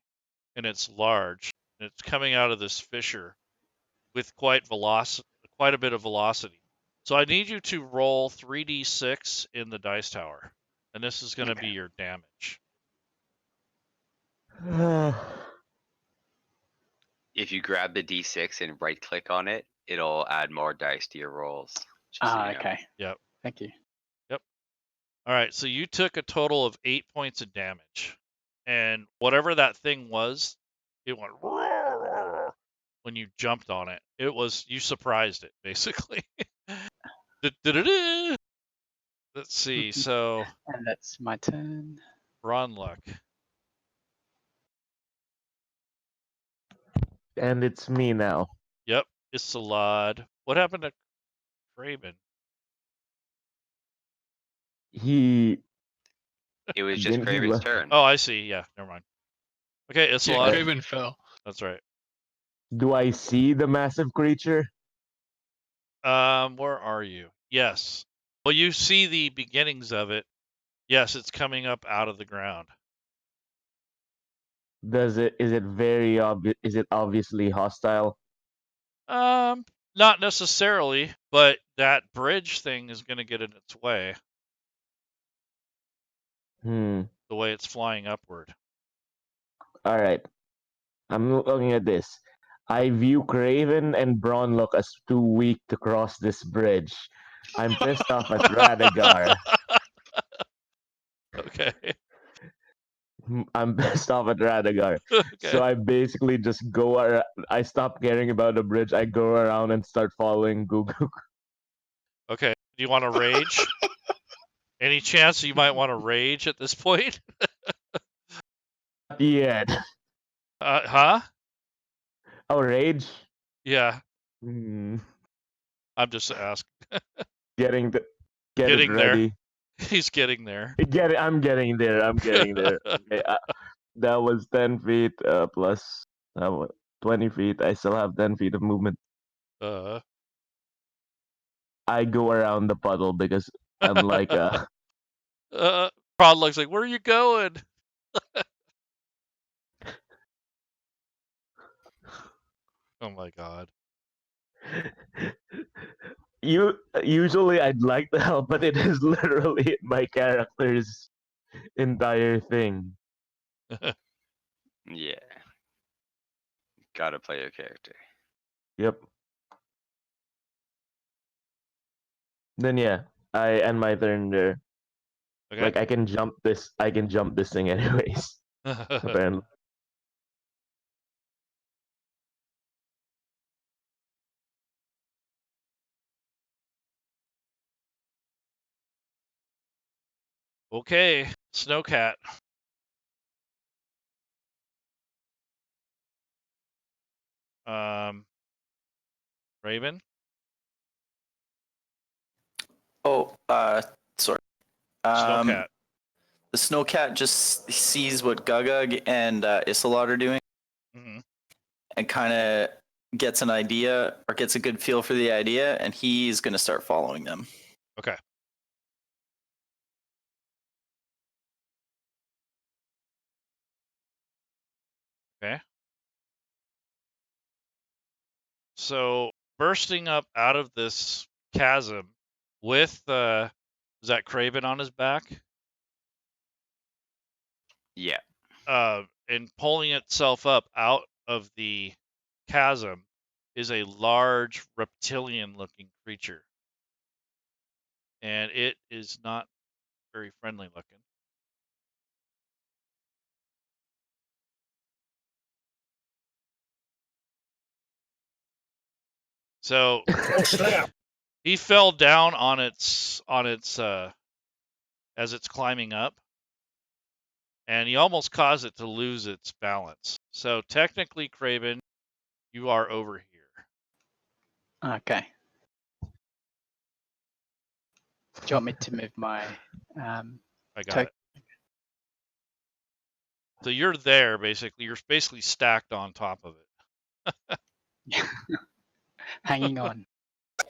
and it's large and it's coming out of this fissure with quite a bit of velocity. So I need you to roll 3d6 in the dice tower, and this is going to be your damage. If you grab the D6 and right click on it, it'll add more dice to your rolls. Just so you know. Okay. Yep. Thank you. All right, so you took a total of 8 points of damage, and whatever that thing was, it went when you jumped on it. You surprised it basically. Let's see. So And that's my turn. Ron Luck. And it's me now. Yep, it's Salad. What happened to Craven? He It was just Didn't he Craven's left- turn. Oh, I see. Yeah, never mind. Okay, it's Yeah, Salad. Craven fell. That's right. Do I see the massive creature? Where are you? Yes. Well, you see the beginnings of it. Yes, it's coming up out of the ground. Is it very obvious? Is it obviously hostile? Not necessarily, but that bridge thing is going to get in its way. The way it's flying upward. All right. I'm looking at this. I view Craven and Braunlock as too weak to cross this bridge. I'm pissed off at Radagar. Okay. I'm pissed off at Radagar. Okay. So I basically just go around. I stop caring about the bridge. I go around and start following Gugu. Okay. Do you want to rage? Any chance you might want to rage at this point? Not yet. Huh? Oh, rage? Yeah. Hmm. I'm just asking. Getting it Getting there. ready. He's getting there. I'm getting there. I'm getting there. Okay, that was 10 feet plus 20 feet. I still have 10 feet of movement. I go around the puddle because I'm like Prod looks like, where are you going? Oh my god. Usually I'd like to help, but it is literally my character's entire thing. Yeah. Gotta play your character. Yep. Then yeah, I end my turn there. Okay. Like I can jump this thing anyways. Apparently. Okay, Snowcat. Raven. Oh, sorry. Snowcat. The snowcat just sees what Gugug and Isolot are doing, Mm-hmm. and kind of gets an idea or gets a good feel for the idea, and he's going to start following them. Okay. Okay. So bursting up out of this chasm with is that Craven on his back? Yeah. And pulling itself up out of the chasm is a large reptilian-looking creature, and it is not very friendly looking. So Oh snap! he fell down on its as it's climbing up, and he almost caused it to lose its balance. So technically, Craven, you are over here. Okay. Do you want me to move my I got it. So you're there basically. You're basically stacked on top of it. hanging on?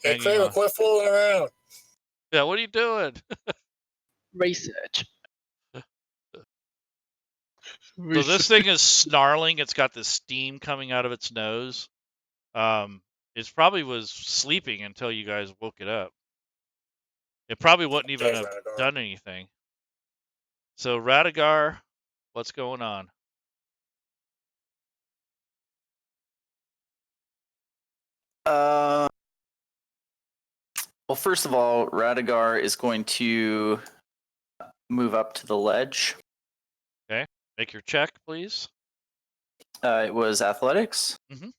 Hey, Hanging Kramer, on. quit fooling around. Yeah, what are you doing? Research. So this thing is snarling. It's got this steam coming out of its nose. It probably was sleeping until you guys woke it up. It probably wouldn't even Okay, have Radagar. done anything. So Radagar, what's going on? Well, first of all, Radagar is going to move up to the ledge. Okay, make your check, please. It was athletics. Mm-hmm.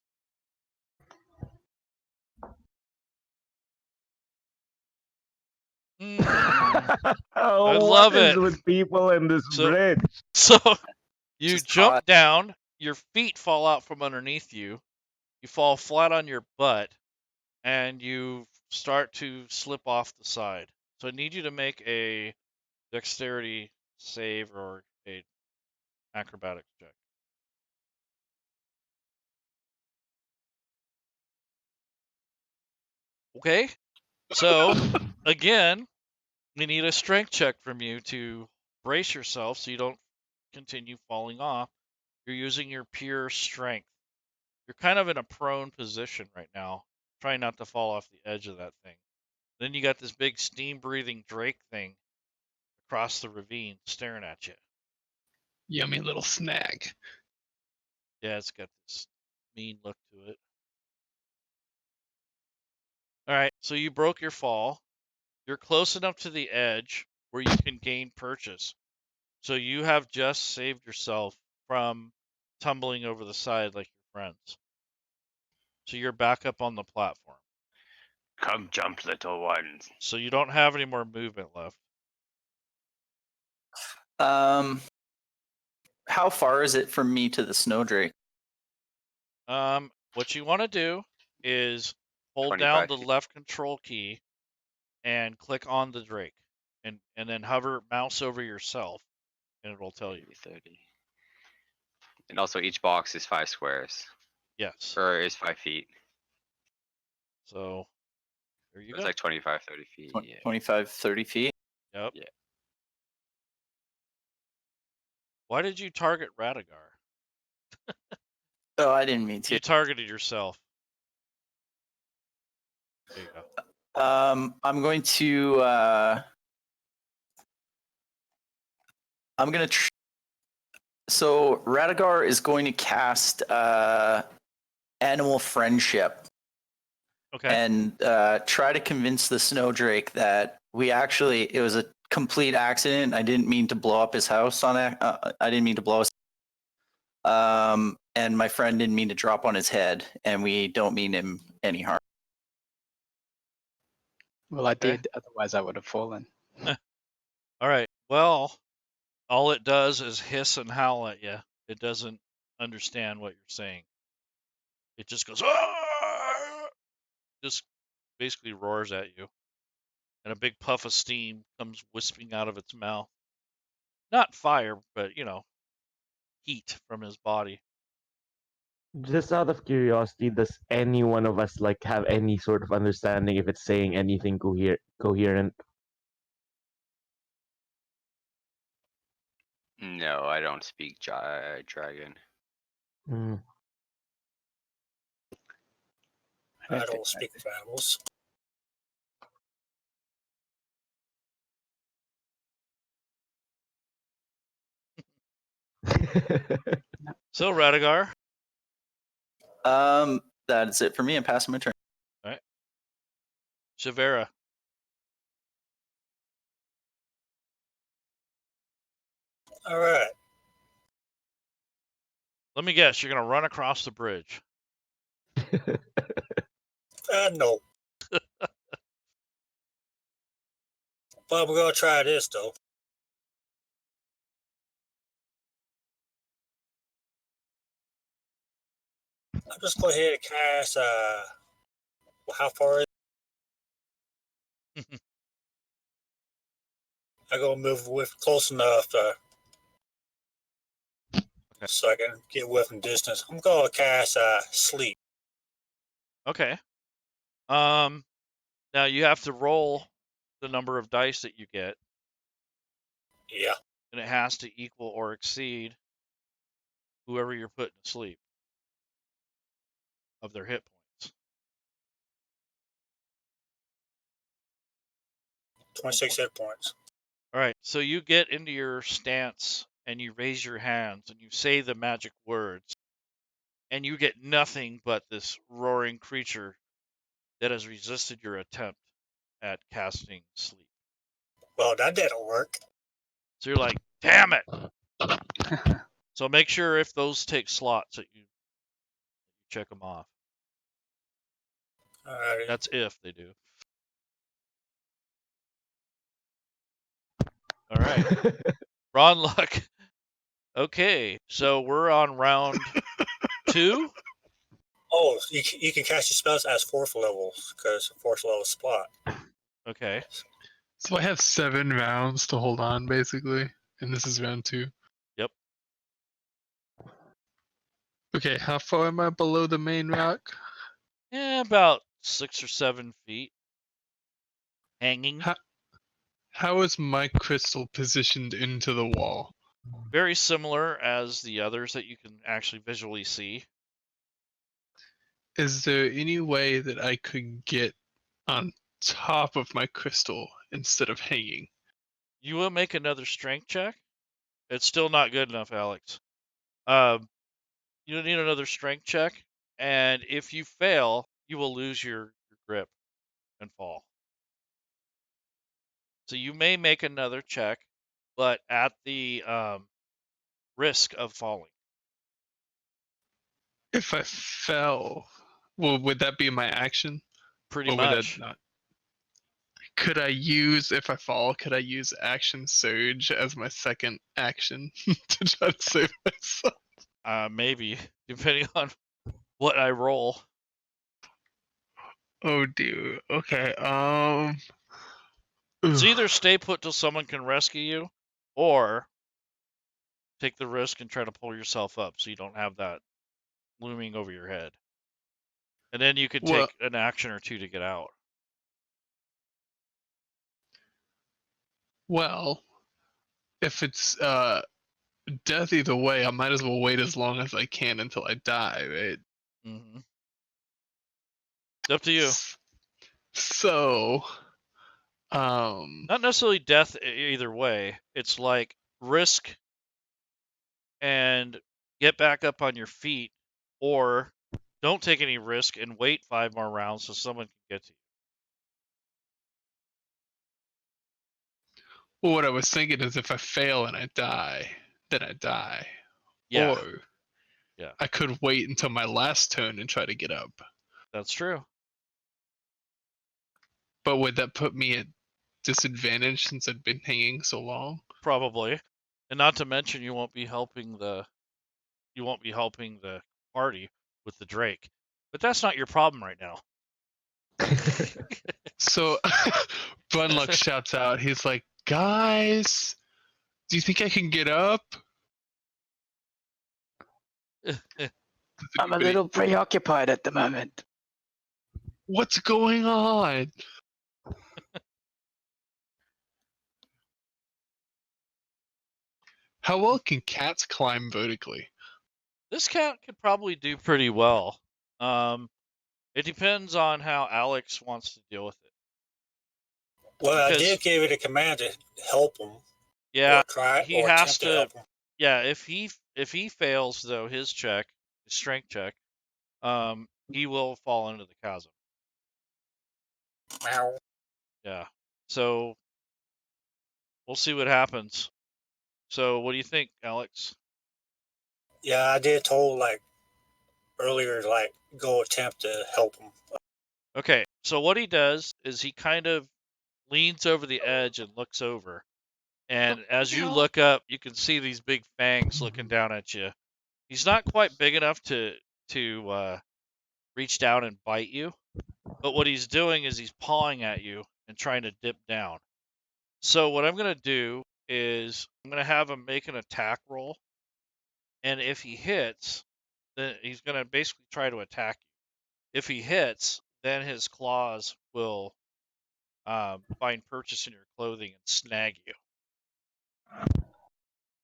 Oh, I what love is it. with people in this So- bridge? So you Just jump caught. down, your feet fall out from underneath you, you fall flat on your butt, and you start to slip off the side. So I need you to make a dexterity save or a acrobatics check. Okay. So again, we need a strength check from you to brace yourself so you don't continue falling off. You're using your pure strength. You're kind of in a prone position right now, trying not to fall off the edge of that thing. Then you got this big steam breathing Drake thing across the ravine staring at you. Yummy little snack. Yeah, it's got this mean look to it. All right, so you broke your fall. You're close enough to the edge where you can gain purchase. So you have just saved yourself from tumbling over the side like your friends. So you're back up on the platform. Come jump, little ones. So you don't have any more movement left. How far is it from me to the snowdrake? What you want to do is hold down 25 the feet. left control key and click on the Drake, and then hover mouse over yourself, and it'll tell you. 30. And also, each box is 5 squares, Yes. or is 5 feet. So there you It's go. like 25, 30 feet. Yeah. 25, 30 feet. Yep. Yeah. Why did you target Radagar? Oh, I didn't mean to. You targeted yourself. There you go. I'm going to. I'm going to. So Radagar is going to cast Animal Friendship Okay. and try to convince the Snowdrake that it was a complete accident. I didn't mean to blow up his house I didn't mean to blow his. And my friend didn't mean to drop on his head, and we don't mean him any harm. Well, I Okay. did. Otherwise, I would have fallen. All right. Well, all it does is hiss and howl at you. It doesn't understand what you're saying. It just goes, "Aah!" Just basically roars at you. And a big puff of steam comes wisping out of its mouth. Not fire, but, heat from his body. Just out of curiosity, does any one of us like have any sort of understanding if it's saying anything coherent? No, I don't speak dragon. Mm. I think don't speak with animals. So Radigar. That's it for me. I'm passing my turn. All right. Shavera. All right. Let me guess. You're gonna run across the bridge. No. But we're gonna try this though. I'll just go ahead and cast. How far is? I go move with close enough so I can get within distance. I'm gonna cast sleep. Okay. Now you have to roll the number of dice that you get, Yeah. and it has to equal or exceed whoever you're putting to sleep of their hit points. 26 hit points. All right. So you get into your stance and you raise your hands and you say the magic words, and you get nothing but this roaring creature that has resisted your attempt at casting sleep. Well, that didn't work. So you're like, damn it. So make sure if those take slots that you check them off. All right. That's if they do. All right. Ron Luck. Okay. So we're on round 2. Oh, you can cast your spells as 4th level because 4th level spot. Okay. So I have 7 rounds to hold on, basically, and this is round 2. Yep. Okay, how far am I below the main rock? About 6 or 7 feet. Hanging. How is my crystal positioned into the wall? Very similar as the others that you can actually visually see. Is there any way that I could get on top of my crystal instead of hanging? You will make another strength check. It's still not good enough, Alex. You need another strength check, and if you fail, you will lose your grip and fall. So you may make another check, but at the risk of falling. If I fell, well, would that be my action? Pretty Or would that much. not? Could I use, if I fall, could I use action surge as my second action to try to save myself? Maybe, depending on what I roll. Oh dear. Okay. It's either stay put till someone can rescue you, or take the risk and try to pull yourself up so you don't have that looming over your head. And then you could Well, take an action or two to get out. well, if it's death either way, I might as well wait as long as I can until I die, right? Mm-hmm. It's up to you. So, Not necessarily death either way. It's like risk and get back up on your feet, or don't take any risk and wait 5 more rounds so someone can get to you. well, what I was thinking is if I fail and I die, then I die. Yeah. Or Yeah. I could wait until my last turn and try to get up. That's true. But would that put me at disadvantage since I'd been hanging so long? Probably. And not to mention you won't be helping the party with the Drake. But that's not your problem right now. So Bunluck shouts out, he's like, guys, do you think I can get up? I'm a little preoccupied at the moment. What's going on? How well can cats climb vertically? This cat could probably do pretty well. It depends on how Alex wants to deal with it. Well, I Because did give it a command to help him, yeah, or try he or has attempt to to. help him. Yeah, if he fails though his strength check, he will fall into the chasm. Meow. Yeah. So we'll see what happens. So what do you think, Alex? Yeah, I did told like earlier, like go attempt to help him. Okay. So what he does is he kind of leans over the edge and looks over. And as you look up, you can see these big fangs looking down at you. He's not quite big enough to reach down and bite you, but what he's doing is he's pawing at you and trying to dip down. So what I'm going to do is I'm going to have him make an attack roll, and if he hits, then he's going to basically try to attack you. If he hits, then his claws will find purchase in your clothing and snag you.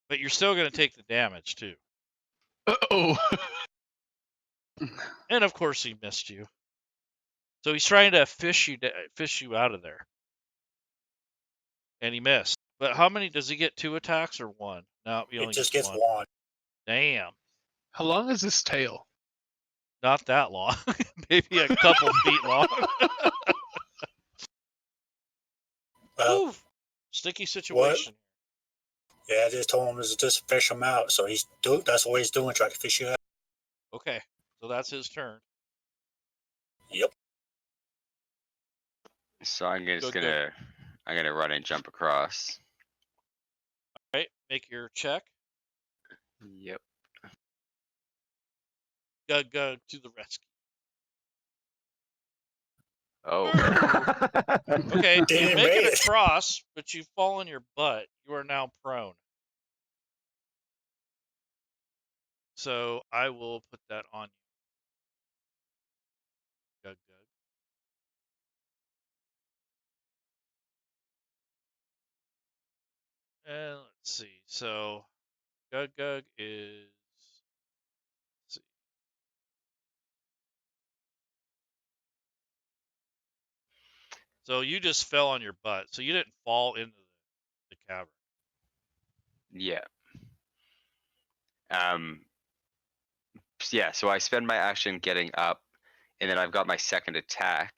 But you're still going to take the damage too. Oh. And of course he missed you. So he's trying to fish you out of there. And he missed. But how many does he get? 2 attacks or 1? No, he It only just gets gets 1. one. Damn. How long is this tail? Not that long. Maybe a couple feet long. Well, Ooh, sticky situation. yeah, I just told him to just fish him out. So that's what he's doing, trying to fish you out. Okay, so that's his turn. Yep. So I'm just Go. gonna run and jump across. All right, make your check. Yep. Go to the rescue. Oh. Okay, Didn't you make make it it. across, but you fall on your butt. You are now prone. So I will put that on you. Go. And let's see. So Gug is. Let's see. So you just fell on your butt. So you didn't fall into the cavern. Yeah. Yeah. So I spend my action getting up, and then I've got my second attack.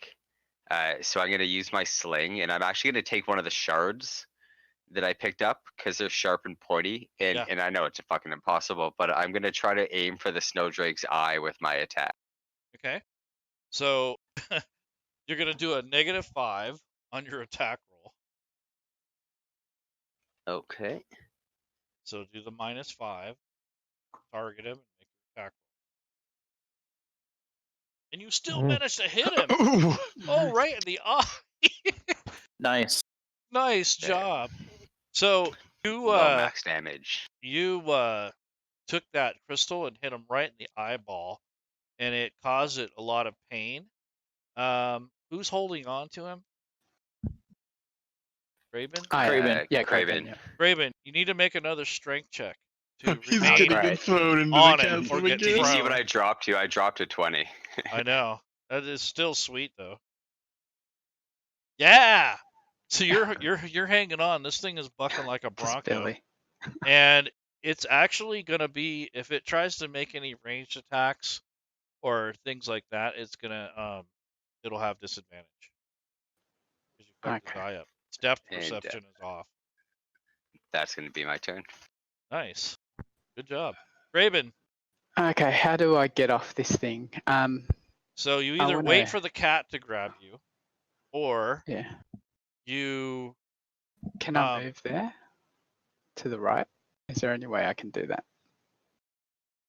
So I'm gonna use my sling, and I'm actually gonna take one of the shards that I picked up because they're sharp and pointy, and Yeah. and I know it's fucking impossible, but I'm gonna try to aim for the snowdrake's eye with my attack. Okay. So you're going to do a -5 on your attack roll. Okay. So do the -5, target him, and make your attack roll. And you still managed to hit him. Ooh. Oh, right in the eye. Nice. Nice There. job. So Low max damage. you took that crystal and hit him right in the eyeball, and it caused it a lot of pain. Who's holding on to him? Graben? Craven. Yeah, Craven. Craven. Yeah. Graben, you need to make another strength check to He's remain gonna Alright. get thrown into on the it chasm before getting Did you see what prone. I dropped to? I dropped to 20. I know. That is still sweet though. Yeah. So you're hanging on. This thing is bucking like a Just bronco. barely. And it's actually gonna be, if it tries to make any ranged attacks or things like that, it's gonna it'll have disadvantage. Because you fucked his Okay. eye up. Its depth And, perception is off. That's gonna be my turn. Nice. Good job. Graben. Okay, how do I get off this thing? So you I either wanna- wait for the cat to grab you, or Yeah. you Can I move there? To the right? Is there any way I can do that?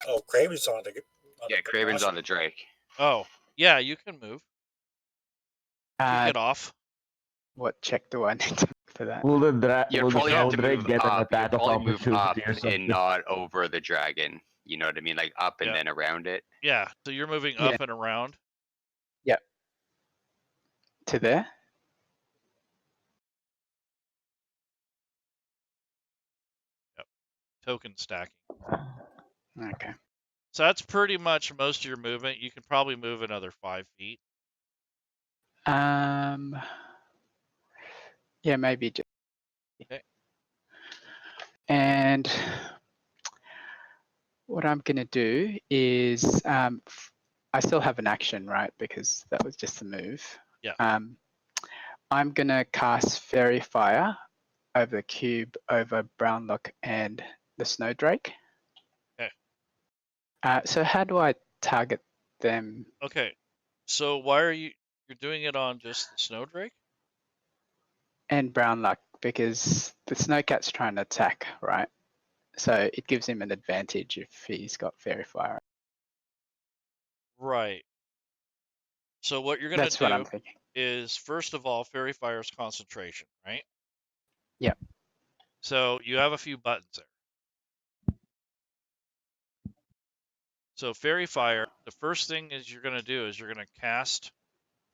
Oh, Craven's on the. Yeah, Craven's on the Drake. Oh, yeah, you can move. You can Uh, get off. what check do I need to make for that? Will the You'd will the probably have to snowdrake move get an up. You'd attack of probably move up opportunity or something? and not over the dragon. You know what I mean? Like up and Yeah. then around it. Yeah, so you're moving Yeah. up and around. To there? Token stacking. Okay. So that's pretty much most of your movement. You can probably move another 5 feet. Yeah, maybe. Okay. And what I'm going to do is I still have an action, right? Because that was just a move. Yeah. I'm going to cast Fairy Fire over the cube, over Brownlock and the Snowdrake. Okay. So how do I target them? Okay. So why are you're doing it on just the Snowdrake? And Brownlock, because the Snowcat's trying to attack, right? So it gives him an advantage if he's got Fairy Fire. Right. So what you're going to That's what I'm do thinking. is, first of all, Fairy Fire's concentration, right? Yep. So you have a few buttons there. So Fairy Fire, the first thing is you're going to do is you're going to cast,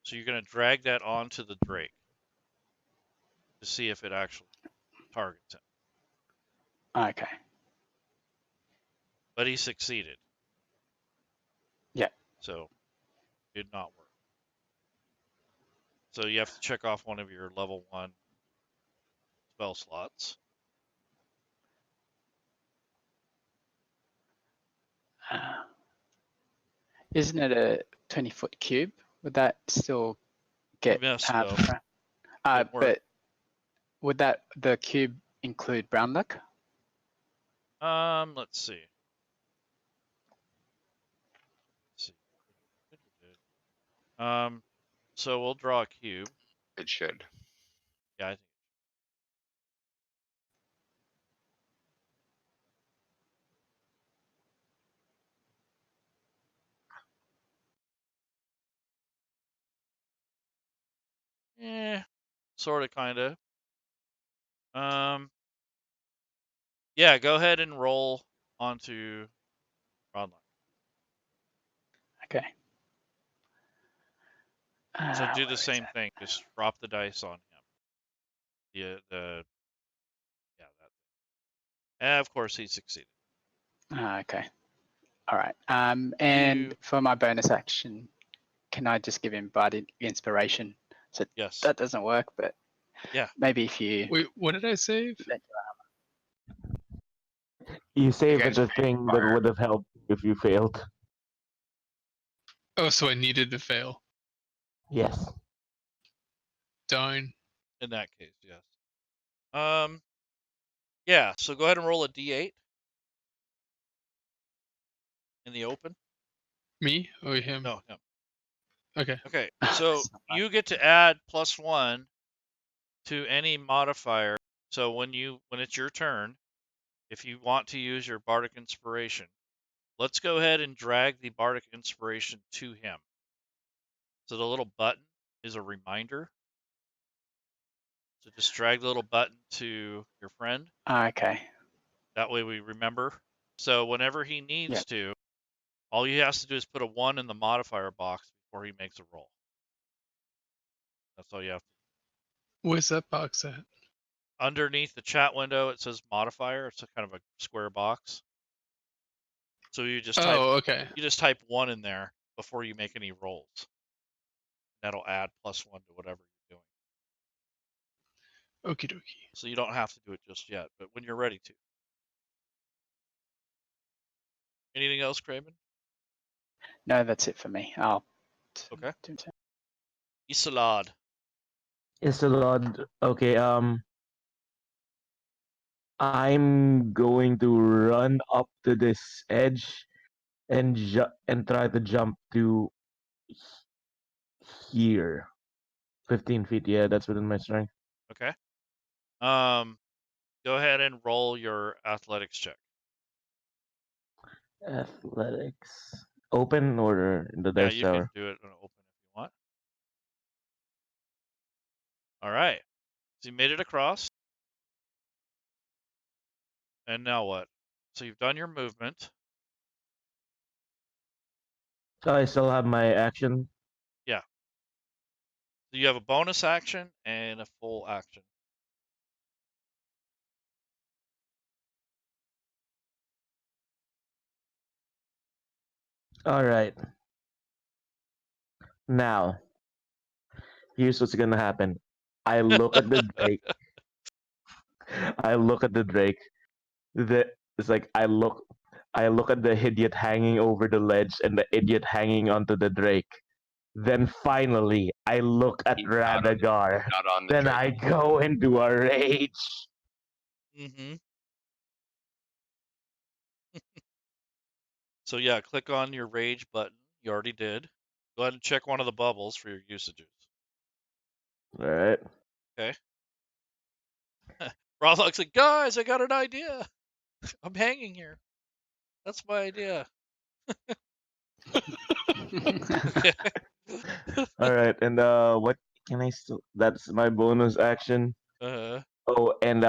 so you're going to drag that onto the Drake to see if it actually targets him. Okay. But he succeeded. Yeah. So it did not work. So you have to check off one of your level 1 spell slots. Isn't it a 20-foot cube? Would that still get You missed, though. Didn't work. but would the cube include Brownlock? Let's see. So we'll draw a cube. It should. Yeah, I think. Sort of, kind of. Yeah, go ahead and roll onto Ronlock. Okay. So do Where the is same it? thing. Just drop the dice on him. Yeah, that. And of course, he succeeded. Okay. All right. And You, for my bonus action, can I just give him Bardic Inspiration? So yes. that doesn't work, but Yeah. maybe if you. Wait, what did I save? You saved Against the thing that fire. would have helped if you failed. Oh, so I needed to fail. Yes. Darn. In that case, yes. Yeah. So go ahead and roll a d8 in the open. Me or him? No, him. Okay. Okay. So you get to add +1 to any modifier. So when it's your turn, if you want to use your Bardic Inspiration, let's go ahead and drag the Bardic Inspiration to him. So the little button is a reminder. So just drag the little button to your friend. Okay. That way we remember. So whenever he needs to, all he has to do is put a 1 in the modifier box before he makes a roll. That's all you have to do. Where's that box at? Underneath the chat window, it says modifier. It's a kind of a square box. So you just okay. type 1 in there before you make any rolls. That'll add +1 to whatever you're doing. Okie dokie. So you don't have to do it just yet, but when you're ready to. Anything else, Craven? No, that's it for me. I'll. Okay. Do Isolad. Isolod. Okay. I'm going to run up to this edge and try to jump to here. 15 feet. Yeah, that's within my strength. Okay. Go ahead and roll your athletics check. Athletics. Open or in the Yeah, dice you can tower? do it on open if you want. All right. So you made it across. And now what? So you've done your movement. So I still have my action. Yeah. So you have a bonus action and a full action. All right. Now, here's what's gonna happen. I look at the Drake. I look at the Drake. It's like I look at the idiot hanging over the ledge and the idiot hanging onto the Drake. Then finally, I look at He's Radagar. not on the Then Drake. I go into a rage. Mm-hmm. So yeah, click on your rage button. You already did. Go ahead and check one of the bubbles for your usages. All right. Okay. Ronlock's like, guys, I got an idea. I'm hanging here. That's my idea. Okay. All right. And what can I still? That's my bonus action. Uh-huh. Oh, and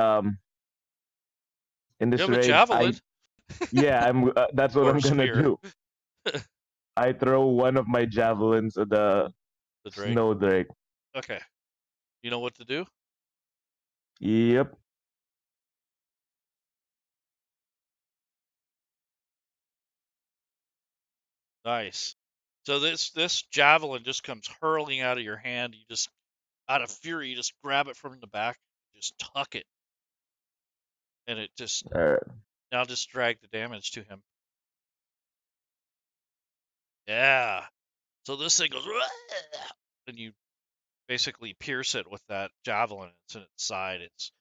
in You this have a rage, javelin I'm that's what or a I'm gonna spear. do. I throw one of my javelins at the The Drake. snow Drake. Okay. You know what to do? Yep. Nice. So this javelin just comes hurling out of your hand. You just, out of fury, you just grab it from the back, just tuck it, and it just All right. now just drag the damage to him. Yeah. So this thing goes, and you basically pierce it with that javelin. It's in its side. It's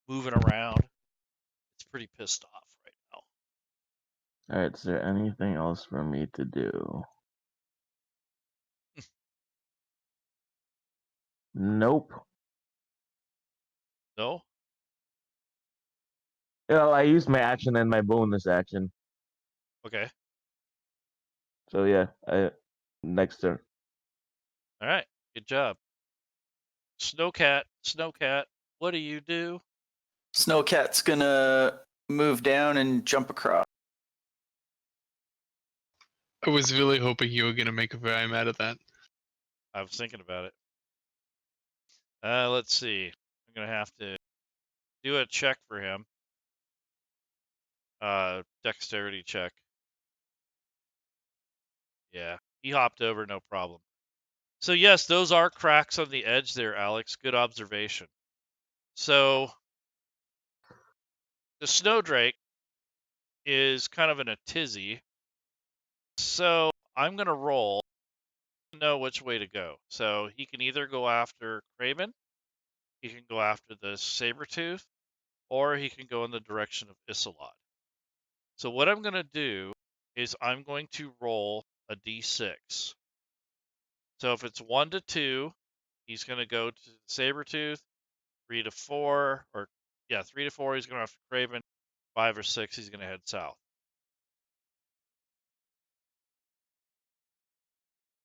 moving around. It's pretty pissed off right now. All right. Is there anything else for me to do? Nope. No? Well, I used my action and my bonus action. Okay. So yeah, next turn. All right. Good job. Snowcat, what do you do? Snowcat's gonna move down and jump across. I was really hoping you were gonna make a rhyme out of that. I was thinking about it. Let's see. I'm gonna have to do a check for him. Dexterity check. Yeah, he hopped over, no problem. So yes, those are cracks on the edge there, Alex. Good observation. So the snowdrake is kind of in a tizzy. So I'm gonna roll to know which way to go. So he can either go after Craven, he can go after the Sabretooth, or he can go in the direction of Isolot. So what I'm gonna do is I'm going to roll a d6. So if it's 1 to 2, he's gonna go to Sabretooth. 3 to 4, or yeah, 3 to 4, he's going after Craven. 5 or 6, he's going to head south.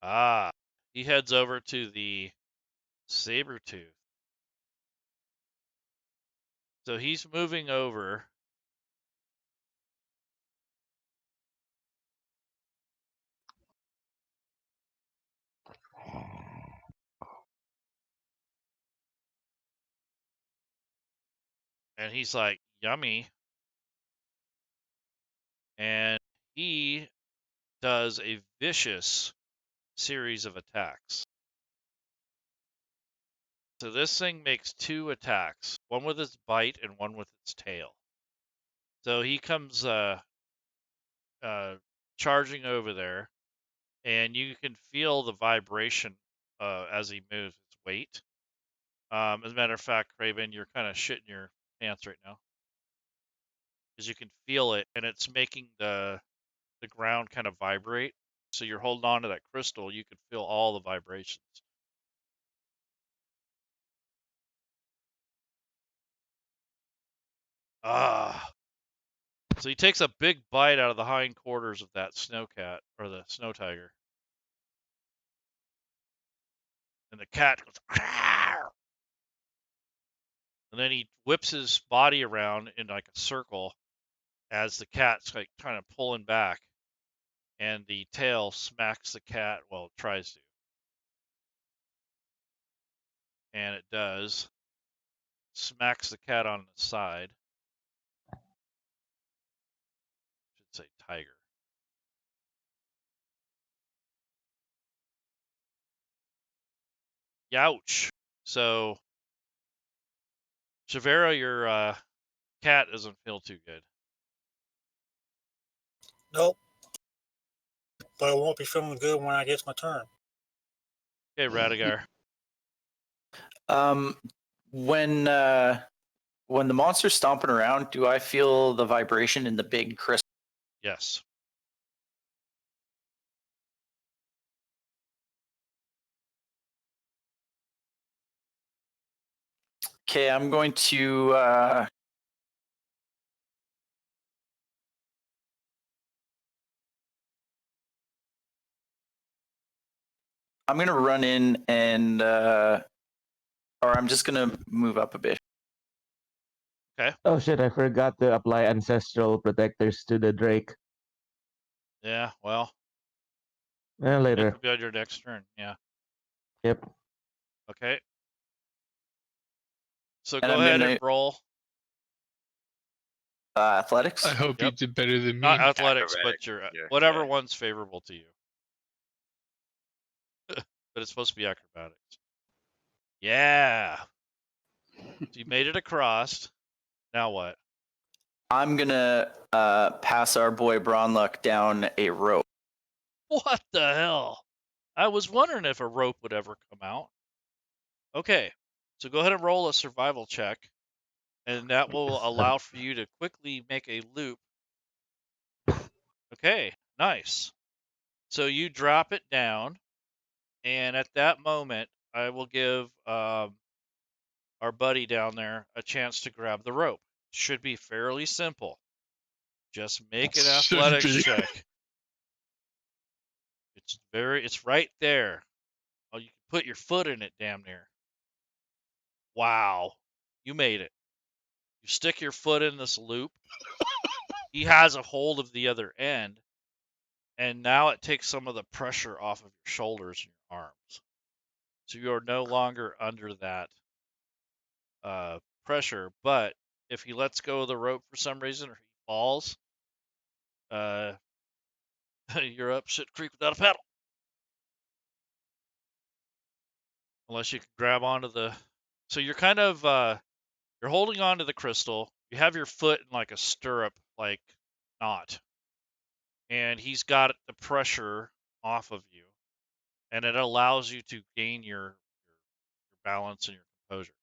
Ah, he heads over to the Sabretooth. So he's moving over. And he's like, yummy. And he does a vicious series of attacks. So this thing makes 2 attacks, one with its bite and one with its tail. So he comes charging over there, and you can feel the vibration as he moves, its weight. As a matter of fact, Craven, you're kind of shitting your pants right now because you can feel it, and it's making the ground kind of vibrate. So you're holding on to that crystal. You can feel all the vibrations. Ah. So he takes a big bite out of the hindquarters of that snowcat or the snow tiger, and the cat goes, "Arr!" And then he whips his body around in like a circle as the cat's like kind of pulling back, and the tail smacks the cat. Well, it tries to, and it does. Smacks the cat on the side. Should say tiger. Youch. So, Shavera, your cat doesn't feel too good. Nope. But I won't be feeling good when I get my turn. Okay, Radigar. When the monster's stomping around, do I feel the vibration in the big crystal? Yes. Okay, I'm going to run in and or I'm just gonna move up a bit. Okay. Oh shit! I forgot to apply ancestral protectors to the Drake. Yeah, well, Later. it'll be on your next turn. Yeah. Yep. Okay. So And go I'm ahead gonna and roll. athletics. I hope you Yep. did better than me. Not athletics, Acrobatic, but your yeah, whatever yeah. one's favorable to you. But it's supposed to be acrobatics. Yeah. So you made it across. Now what? I'm gonna pass our boy Bronluck down a rope. What the hell? I was wondering if a rope would ever come out. Okay. So go ahead and roll a survival check, and that will allow for you to quickly make a loop. Okay, nice. So you drop it down, and at that moment, I will give our buddy down there a chance to grab the rope. Should be fairly simple. Just make an Should athletics be. check. It's right there. Oh, you can put your foot in it, damn near. Wow, you made it. You stick your foot in this loop. He has a hold of the other end, and now it takes some of the pressure off of your shoulders and your arms. So you are no longer under that pressure. But if he lets go of the rope for some reason or he falls, you're up shit creek without a paddle. Unless you can grab onto the. So you're kind of you're holding onto the crystal. You have your foot in like a stirrup, like knot, and he's got the pressure off of you, and it allows you to gain your balance and your composure.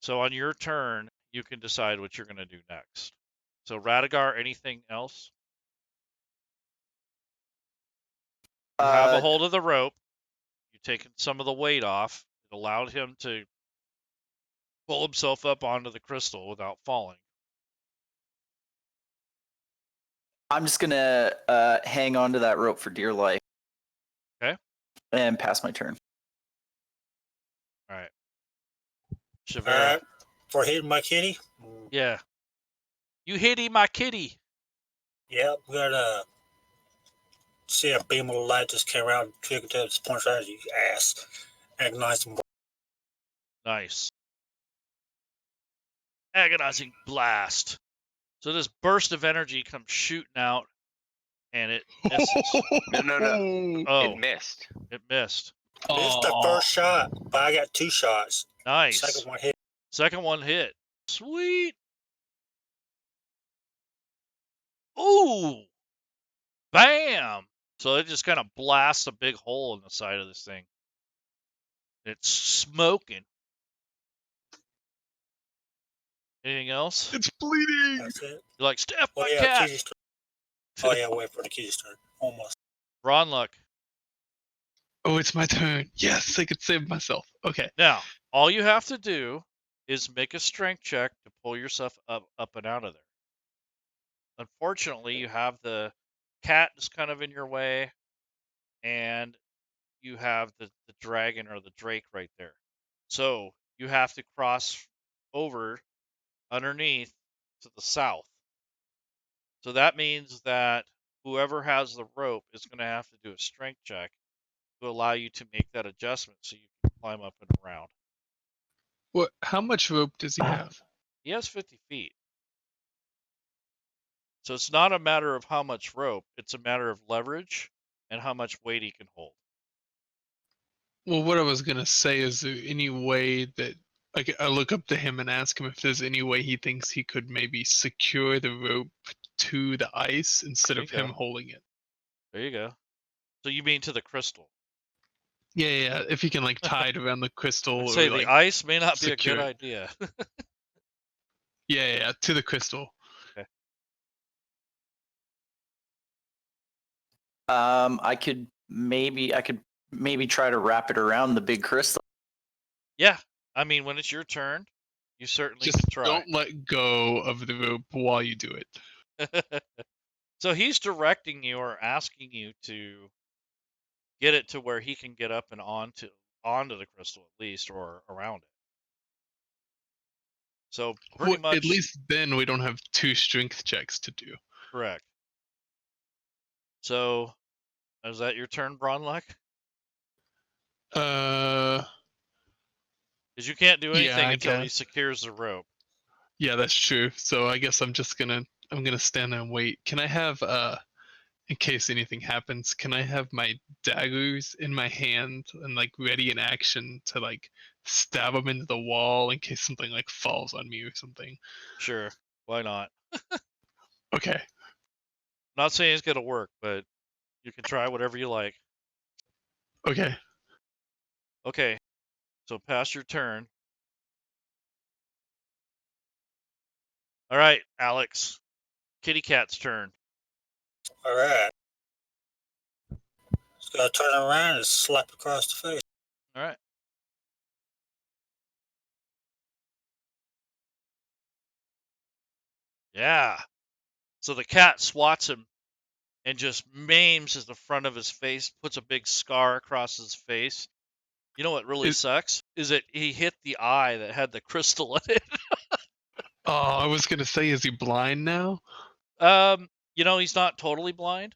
So on your turn, you can decide what you're going to do next. So Radigar, anything else? You have a hold of the rope. You've taken some of the weight off. It allowed him to pull himself up onto the crystal without falling. I'm just gonna hang on to that rope for dear life. Okay. And pass my turn. All right. All Shavera. right. For hitting my kitty. Yeah. You hitty my kitty. Yep. We got see a beam of light just came around, triggered to this point right at you ass. Agonizing. Nice. Agonizing blast. So this burst of energy comes shooting out, and it misses. No. Oh, It missed. it missed. Missed the first shot, but I got 2 shots. Nice. Second one hit. Second one hit. Sweet. Ooh. Bam. So it just kind of blasts a big hole in the side of this thing. It's smoking. Anything else? It's bleeding. That's it. You're like, Steph, Oh my yeah, cat. Kitty's turn. Oh yeah, wait for the kitty's turn. Almost. Ron Luck. Oh, it's my turn. Yes, I could save myself. Okay. Now, all you have to do is make a strength check to pull yourself up and out of there. Unfortunately, you have the cat just kind of in your way, and you have the dragon or the drake right there. So you have to cross over underneath to the south. So that means that whoever has the rope is going to have to do a strength check to allow you to make that adjustment so you can climb up and around. What? How much rope does he have? He has 50 feet. So it's not a matter of how much rope, it's a matter of leverage and how much weight he can hold. Well, what I was gonna say is there any way that I look up to him and ask him if there's any way he thinks he could maybe secure the rope to the ice instead There of you him go. holding it. There you go. So you mean to the crystal? Yeah. If he can like tie it around the crystal I'd or say the like ice may not be a secure good it. idea. Yeah, to the crystal. Okay. I could maybe try to wrap it around the big crystal. Yeah. I mean, when it's your turn, you certainly Just can try. don't let go of the rope while you do it. So he's directing you or asking you to get it to where he can get up and onto the crystal at least, or around it. So pretty Well, at much least then we don't have 2 strength checks to do. correct. So is that your turn, Bronluck? Uh, Because you can't do yeah, anything I until he guess. secures the rope. Yeah, that's true. So I guess I'm gonna stand there and wait. Can I have in case anything happens, can I have my daggers in my hand and like ready in action to like stab them into the wall in case something like falls on me or something? Sure, why not? Okay. Not saying it's gonna work, but you can try whatever you like. Okay. Okay, so pass your turn. All right, Alex. Kitty Cat's turn. All right. Just gotta turn around and slap across the face. All right. Yeah. So the cat swats him and just maims the front of his face, puts a big scar across his face. You know what really It, sucks? Is that he hit the eye that had the crystal in it. oh, I was gonna say, is he blind now? He's not totally blind,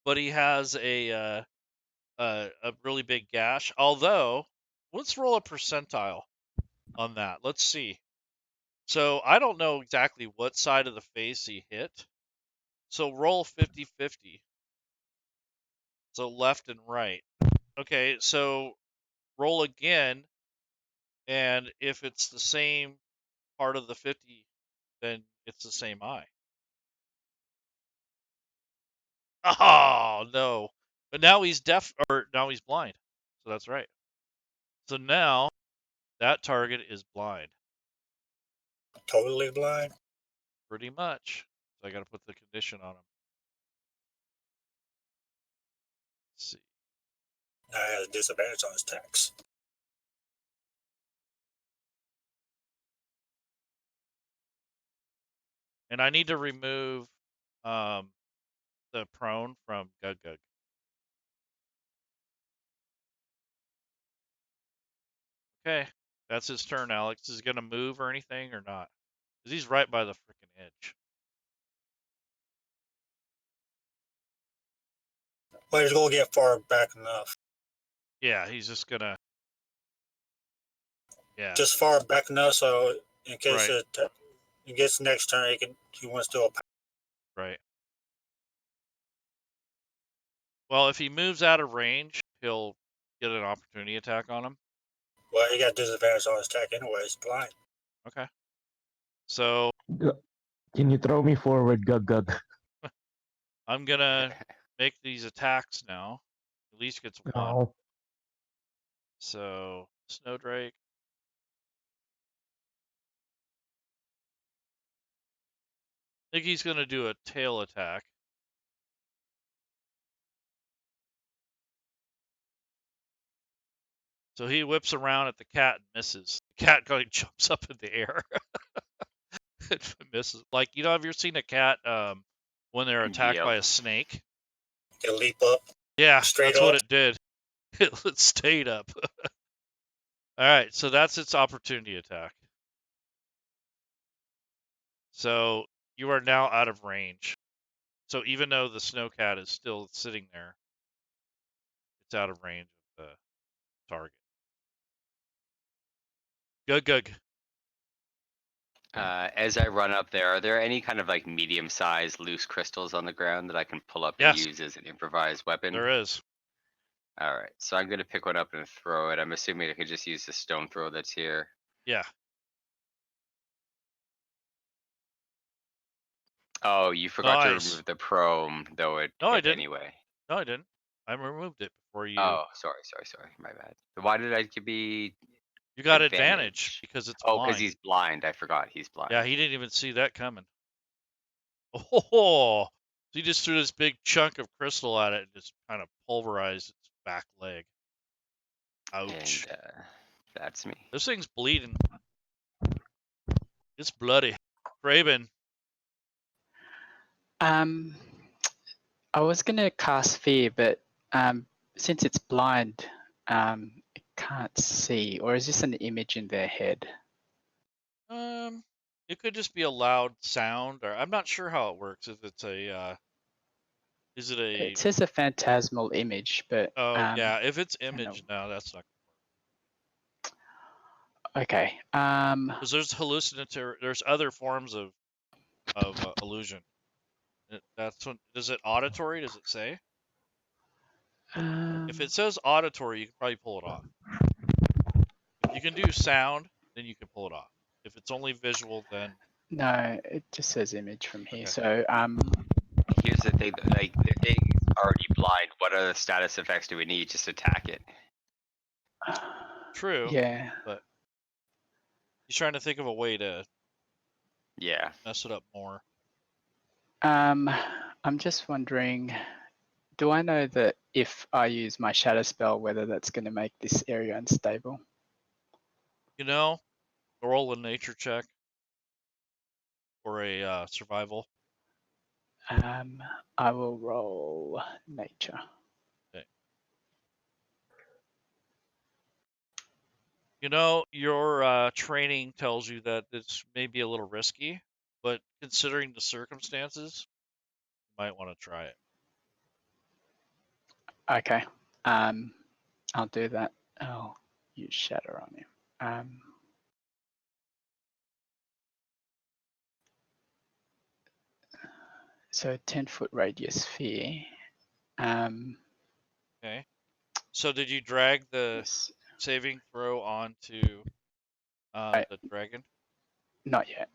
but he has a really big gash. Although, let's roll a percentile on that. Let's see. So I don't know exactly what side of the face he hit. So roll 50-50. So left and right. Okay, so roll again, and if it's the same part of the 50, then it's the same eye. Oh, no. But now he's deaf, or now he's blind. So that's right. So now that target is blind. Totally blind. Pretty much. So I got to put the condition on him. Let's see. Now he has a disadvantage on his attacks. And I need to remove the prone from Gug Gug. Okay, that's his turn, Alex. Is he going to move or anything or not? Because he's right by the freaking edge. But he's gonna get far back enough. Yeah, he's just going to. Yeah. Just far back enough so in case Right. it gets next turn, he wants to do a Right. Well, if he moves out of range, he'll get an opportunity attack on him. well, he got disadvantage on his attack anyway. He's blind. Okay. So Can you throw me forward, Gug Gug? I'm going to make these attacks now. At least gets one. Oh. So Snowdrake. I think he's going to do a tail attack. So he whips around at the cat and misses. The cat kind of jumps up in the air. It misses. Like, have you ever seen a cat when they're attacked Yep. by a snake? They leap up. Yeah, Straight that's what up. it did. It stayed up. All right, so that's its opportunity attack. So you are now out of range. So even though the snowcat is still sitting there, it's out of range of the target. Gug Gug. As I run up there, are there any kind of like medium-sized loose crystals on the ground that I can pull up and Yes. use as an improvised weapon? There is. All right, so I'm gonna pick one up and throw it. I'm assuming I could just use the stone throw that's here. Yeah. Oh, you forgot to Nice. remove the prom, though it No, I hit didn't. anyway. No, I didn't. I removed it before you. Oh, sorry. My bad. Why did I be You got advantage because it's Oh, blind. because he's blind. I forgot he's blind. Yeah, he didn't even see that coming. Oh, so he just threw this big chunk of crystal at it and just kind of pulverized its back leg. Ouch. And that's me. This thing's bleeding. It's bloody. Graben. I was gonna cast fear, but since it's blind, it can't see. Or is this an image in their head? It could just be a loud sound, or I'm not sure how it works. If it's a, is it a? It says a phantasmal image, but Oh yeah, if it's don't know. image, no, that's not. Okay. Because there's hallucinatory. There's other forms of illusion. That's what. Is it auditory? Does it say? If it says auditory, you can probably pull it off. If you can do sound, then you can pull it off. If it's only visual, then no, it just says image from here. Okay. So Here's the thing. Like the thing's already blind. What other status effects do we need? Just attack it. true. Yeah. But he's trying to think of a way to Yeah. mess it up more. I'm just wondering, do I know that if I use my shadow spell, whether that's going to make this area unstable? You know, roll a nature check or a survival. I will roll nature. Okay. You know, your training tells you that this may be a little risky, but considering the circumstances, you might want to try it. Okay. I'll do that. I'll use shadow on him. So 10-foot radius sphere. Okay. So did you drag the Yes. saving throw onto the dragon Not yet.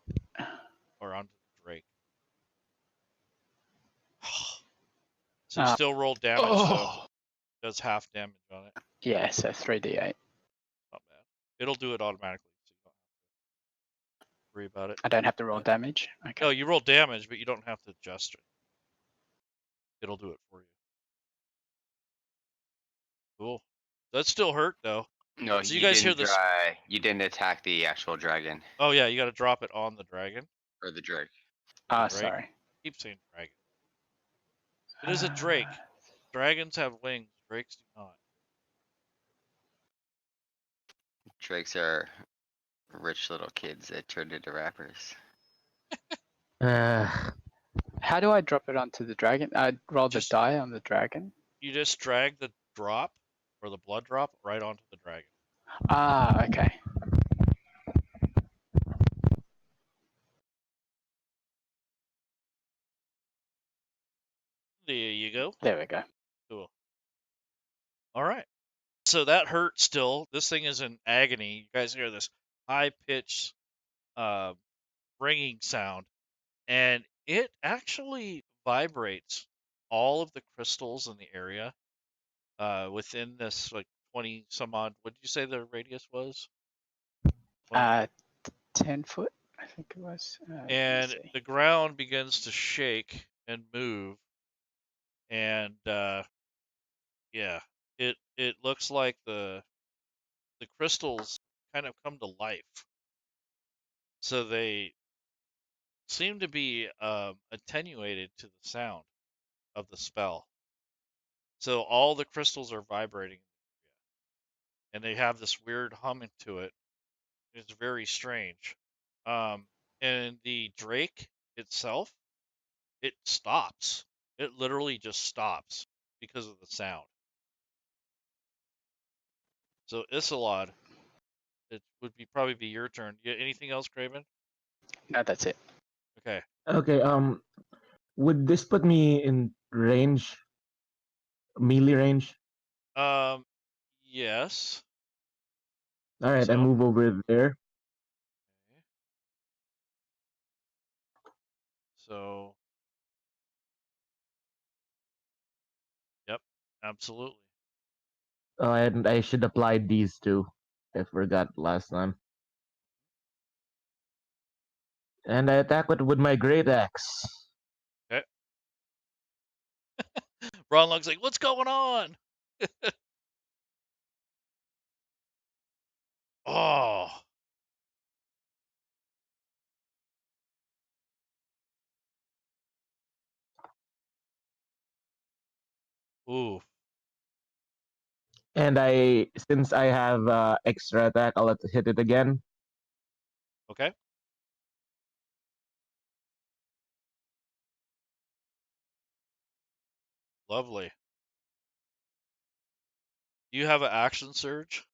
or onto the drake? So you still roll damage, though. Does half damage on it. Yeah, so 3d8. Not bad. It'll do it automatically, so you don't have to worry about it. I don't have to roll damage. Okay. No, you roll damage, but you don't have to adjust it. It'll do it for you. Cool. That still hurt, though. No, So you guys hear this? You didn't attack the actual dragon Oh yeah, you got to drop it on the dragon. or the drake. Or the drake. Sorry. Keep saying dragon. It is a drake. Dragons have wings. Drakes do not. Drakes are rich little kids that turned into rappers. How do I drop it onto the dragon? I roll the die on the dragon. You just drag the drop or the blood drop right onto the dragon. Okay. There you go. There we go. Cool. All right. So that hurt still. This thing is in agony. You guys hear this high pitched ringing sound, and it actually vibrates all of the crystals in the area within this like 20 some odd. What did you say the radius was? 10 foot, I think it was. And the ground begins to shake and move, and yeah, it looks like the crystals kind of come to life. So they seem to be attenuated to the sound of the spell. So all the crystals are vibrating, and they have this weird humming to it. It's very strange. And the drake itself, it stops. It literally just stops because of the sound. So Isolod, it would probably be your turn. Anything else, Craven? No, that's it. Okay. Okay. Would this put me in range, melee range? Yes. All right, I So? move over there. Okay. So. Yep. Absolutely. Oh, and I should apply these two. I forgot last time. And I attack with my great axe. Okay. Ronlug's like, what's going on? Oh. Ooh. And since I have extra attack, I'll have to hit it again. Okay. Lovely. Do you have an action surge?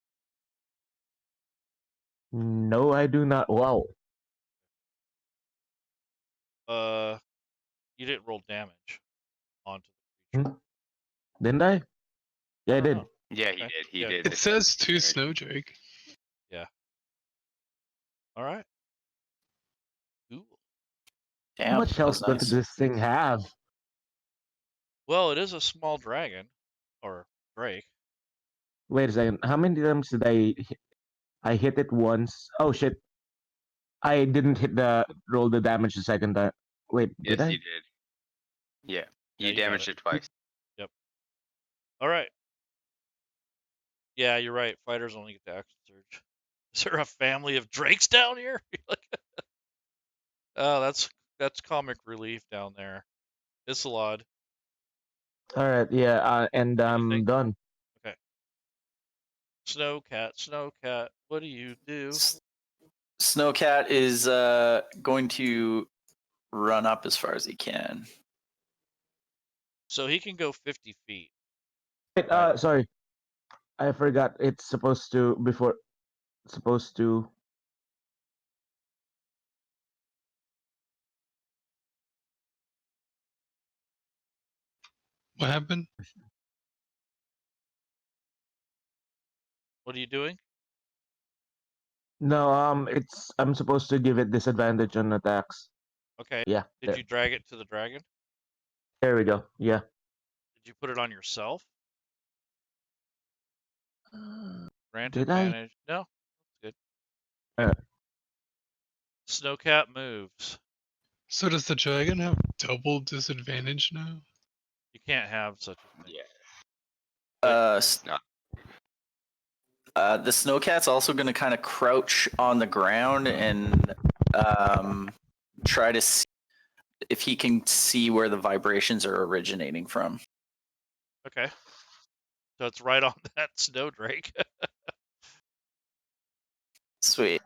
No, I do not. Wow. You didn't roll damage onto the creature. Didn't I? Yeah, I did. know. Yeah, he Okay. did. He Yeah, did. It says 2 Snowdrake. Yeah. All right. Cool. How Damn, much that health was does nice. this thing have? Well, it is a small dragon, or drake. Wait a second. How many times did I hit it once? Oh shit! I didn't roll the damage the second time. Wait, did Yes, I? you did. Yeah, Yeah, you you got damaged it twice. Yep. All right. Yeah, you're right. Fighters only get the action surge. Is there a family of drakes down here? Oh, that's comic relief down there. Isolod. All right, yeah, and I'm Anything? done. Okay. Snowcat, what do you do? Snowcat is going to run up as far as he can. So he can go 50 feet. Wait, Right. sorry, I forgot. It's supposed to before. Supposed to. What happened? What are you doing? No, I'm supposed to give it disadvantage on attacks. Okay. Yeah, Did you drag it to the dragon? there we go. Yeah. Did you put it on yourself? Grant Did I? advantage. No. Good. Uh, Snowcat moves. So does the dragon have double disadvantage now? You can't have such a thing. Yeah. No. The Snowcat's also going to kind of crouch on the ground and try to see if he can see where the vibrations are originating from. Okay. So it's right on that snowdrake. Sweet.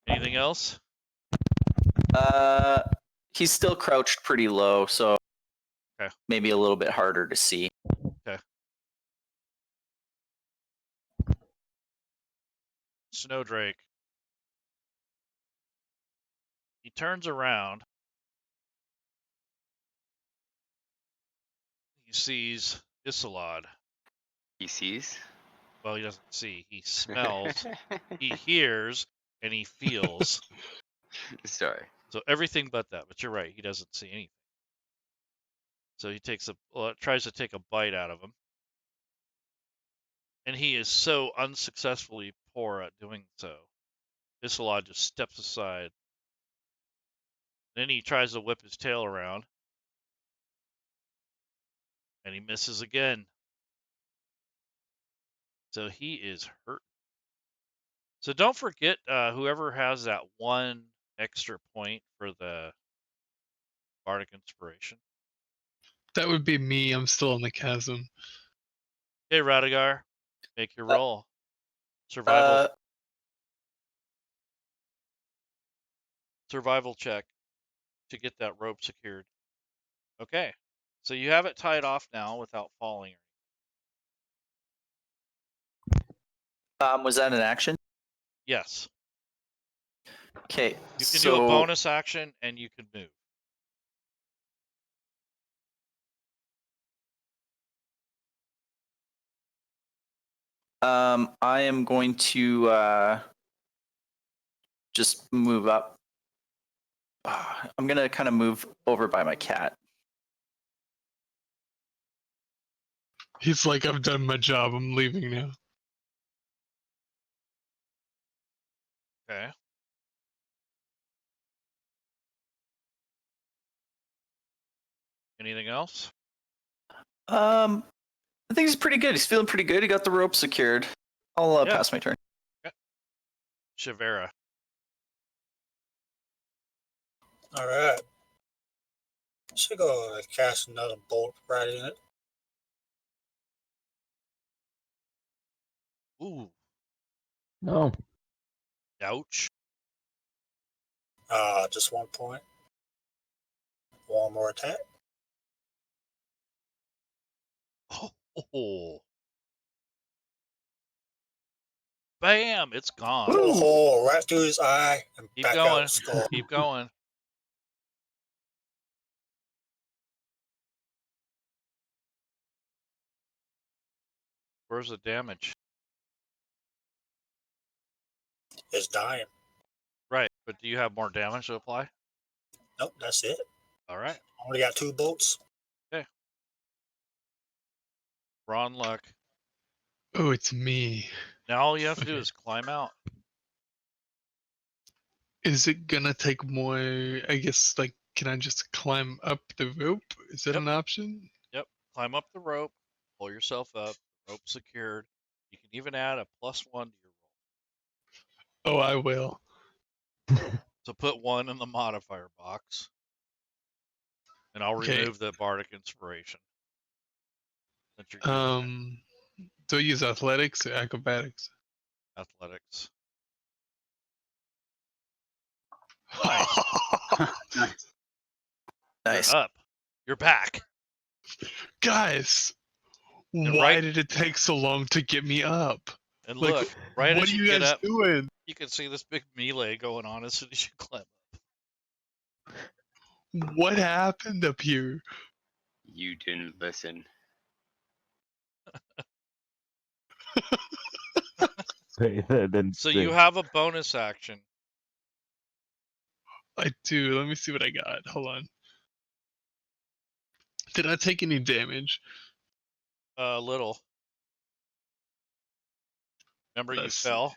Anything else? He's still crouched pretty low, so Okay. maybe a little bit harder to see. Okay. Snowdrake. He turns around. He sees Isolod. He sees. Well, he doesn't see. He smells, he hears, and he feels. Sorry. So everything but that. But you're right. He doesn't see anything. So he tries to take a bite out of him. And he is so unsuccessfully poor at doing so. Isolod just steps aside. Then he tries to whip his tail around. And he misses again. So he is hurt. So don't forget, whoever has that one extra point for the Bardic Inspiration. That would be me. I'm still in the chasm. Hey, Radigar, make your roll. Survival check to get that rope secured. Okay, so you have it tied off now without falling. Was that an action? Yes. Okay. You can do a bonus action and you can move. I am going to just move up. I'm gonna kind of move over by my cat. He's like, I've done my job. I'm leaving now. Okay. Anything else? I think he's pretty good. He's feeling pretty good. He got the rope secured. I'll Yeah. pass my turn. Shivera. All right. Should go cast another bolt right in it. Ooh. No. Ouch. Just 1 point. One more attack. Oh. Bam! It's gone. Pull a hole right through his eye and Keep back out going. the skull. Keep going. Where's the damage? It's dying. Right, but do you have more damage to apply? Nope, that's it. All right. Only got 2 bolts. Ron luck. Oh, it's me. Now all you have to do Okay. is climb out. Is it gonna take more? I guess, like, can I just climb up the rope? Is that Yep. an option? Yep. Climb up the rope. Pull yourself up. Rope secured. You can even add a +1 to your roll. Oh, I will. So put 1 in the modifier box. And I'll Okay. remove the bardic inspiration. That you're using Do I use athletics or acrobatics? athletics. Nice. Nice. You're up. You're back. Guys, And why right- did it take so long to get me up? And Like, look, right what as are you you get guys up, doing? you can see this big melee going on as soon as you climb up. What happened up here? You didn't listen. Then So you have a bonus action. I do. Let me see what I got. Hold on. Did I take any damage? A little. Remember you Let's- fell?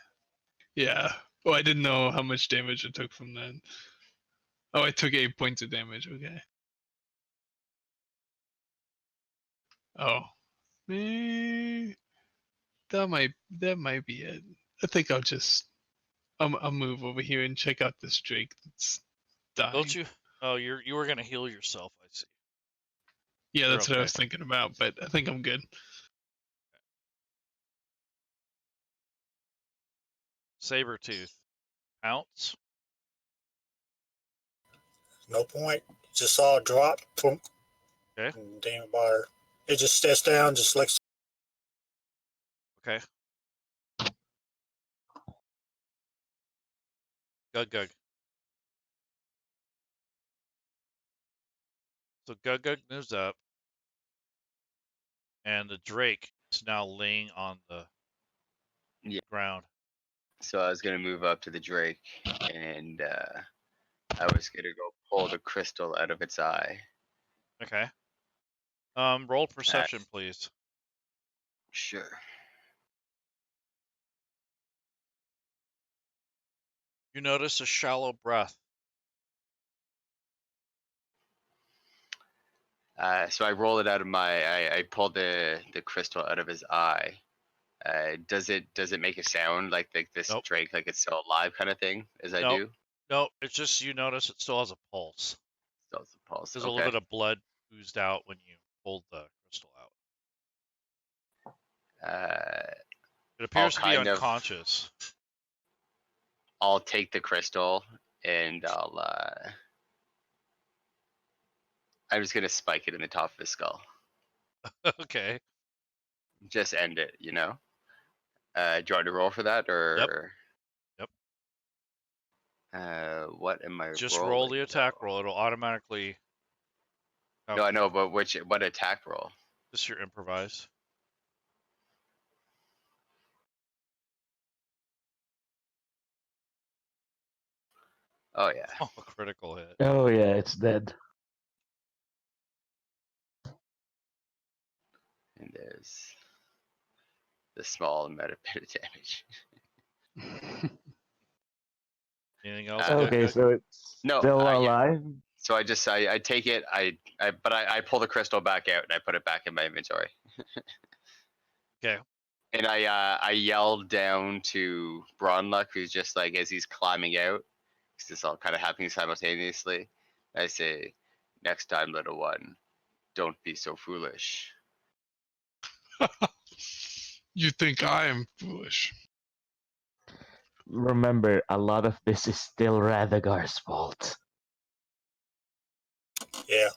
Yeah. Oh, I didn't know how much damage I took from that. Oh, I took 8 points of damage. Okay. Oh. That might be it. I think I'll move over here and check out this Drake that's dying. Don't you? Oh, you were gonna heal yourself. I see. Yeah, You're that's what I okay. was thinking about, but I think I'm good. Sabertooth. Pounce. No point. Just saw a drop. Boom. Okay. And damn bar. It just steps down, just licks. Okay. Gug. So Gug moves up, and the Drake is now laying on the Yeah. ground. So I was gonna move up to the Drake, and I was gonna go pull the crystal out of its eye. Okay. Roll perception, please. Sure. You notice a shallow breath. So I roll it out of I pulled the crystal out of his eye. Does it make a sound like this Nope. Drake, like it's still alive kind of thing, as I Nope. do? No, it's just you notice it still has a pulse. Still has a pulse. There's a little bit of blood oozed out when you pulled the crystal out. It appears to be kind of- unconscious. I'll take the crystal and I'm just gonna spike it in the top of his skull. Okay. Just end it, you know? Do you want to roll for that or? Yep. What am I Just rolling? roll the attack roll. It'll automatically. No, I know, but what attack roll? Just your improvise. Oh yeah, Oh, a critical hit. Oh yeah, it's dead. and there's the small amount of bit of damage. Anything else? Okay, Good? so it's No, still yeah. alive. So I take it, I pull the crystal back out and I put it back in my inventory. Okay. And I yelled down to Bronluck, who's just like as he's climbing out, because this all kind of happening simultaneously. I say, "Next time, little one, don't be so foolish." You think I am foolish? Remember, a lot of this is still Radagar's fault. Yeah,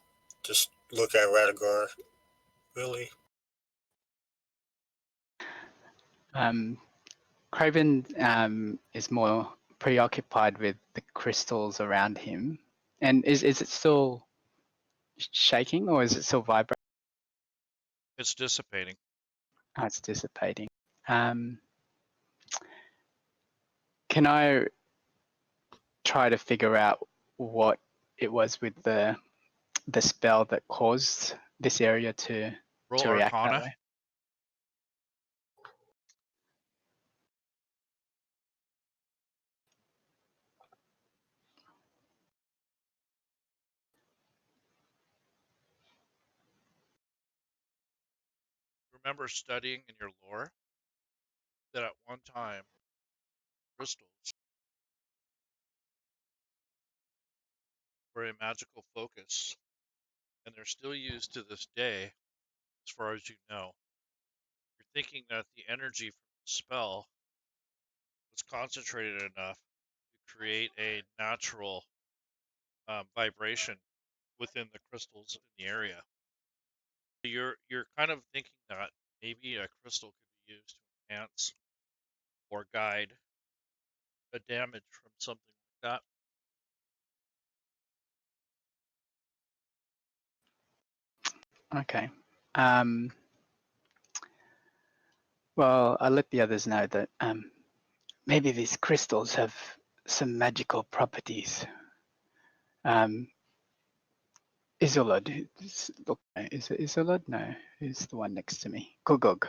just look at Radagar. Really? Craven is more preoccupied with the crystals around him. And is it still shaking or is it still vibrating? It's dissipating. Oh, it's dissipating. Can I try to figure out what it was with the spell that caused this area to Roll react that Arcana. way? Remember studying in your lore that at one time crystals were a magical focus, and they're still used to this day, as far as you know. You're thinking that the energy from the spell was concentrated enough to create a natural vibration within the crystals in the area. You're kind of thinking that maybe a crystal could be used to enhance or guide a damage from something like that. Okay. Well, I'll let the others know that maybe these crystals have some magical properties. Isolod, look, is it Isolod? No, who's the one next to me? Kugug.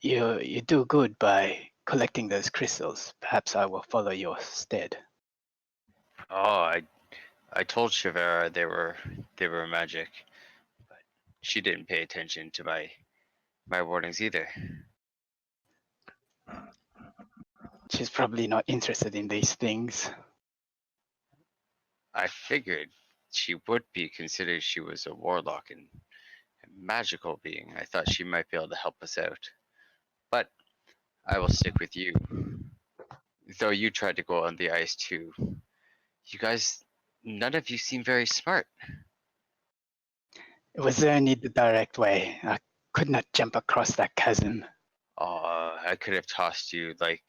You do good by collecting those crystals. Perhaps I will follow your stead. Oh, I told Shavera they were magic, but she didn't pay attention to my warnings either. She's probably not interested in these things. I figured she would be, considering she was a warlock and a magical being. I thought she might be able to help us out. But I will stick with you. Though you tried to go on the ice too. You guys, none of you seem very smart. It was only the direct way. I could not jump across that chasm. I could have tossed you like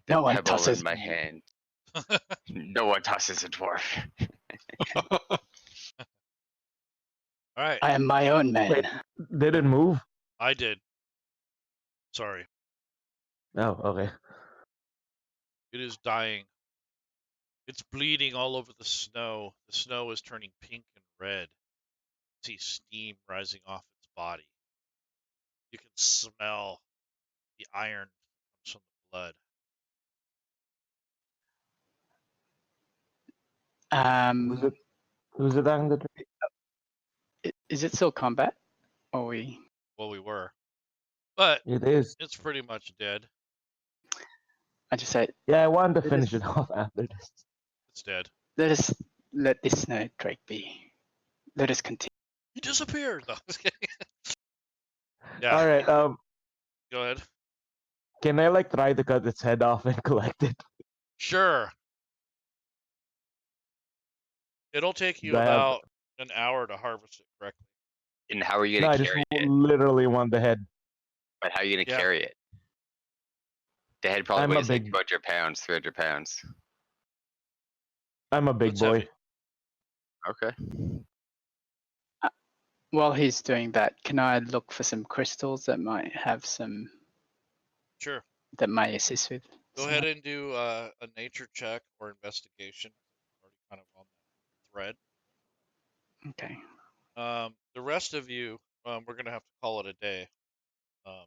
the No one pebble tosses in my me. hand. No one tosses a dwarf. All right, I am my own man. Wait, did it move? I did. Sorry, Oh, okay. it is dying. It's bleeding all over the snow. The snow is turning pink and red. You see steam rising off its body. You can smell the iron that comes from the blood. Who's it on the? Is it still combat? Or we? Well, we were, but It is. it's pretty much dead. I just say, Yeah, I wanted to finish it off after this. It's dead. let this snow Drake be. Let us continue. He disappeared. No, just kidding. Yeah. All right. Go ahead. Can I like try to cut its head off and collect it? Sure. It'll take you Do I have? about an hour to harvest it correctly. And how are you No, gonna I just carry it? literally want the head. But how are you gonna Yeah. carry it? The head probably I'm a weighs like big- 200 pounds, 300 pounds. I'm a big It's boy. heavy. Okay. While he's doing that, can I look for some crystals that might have some Sure. that may assist with Go ahead and do a nature check or investigation. Already kind of on that thread. Okay. The rest of you, we're gonna have to call it a day. So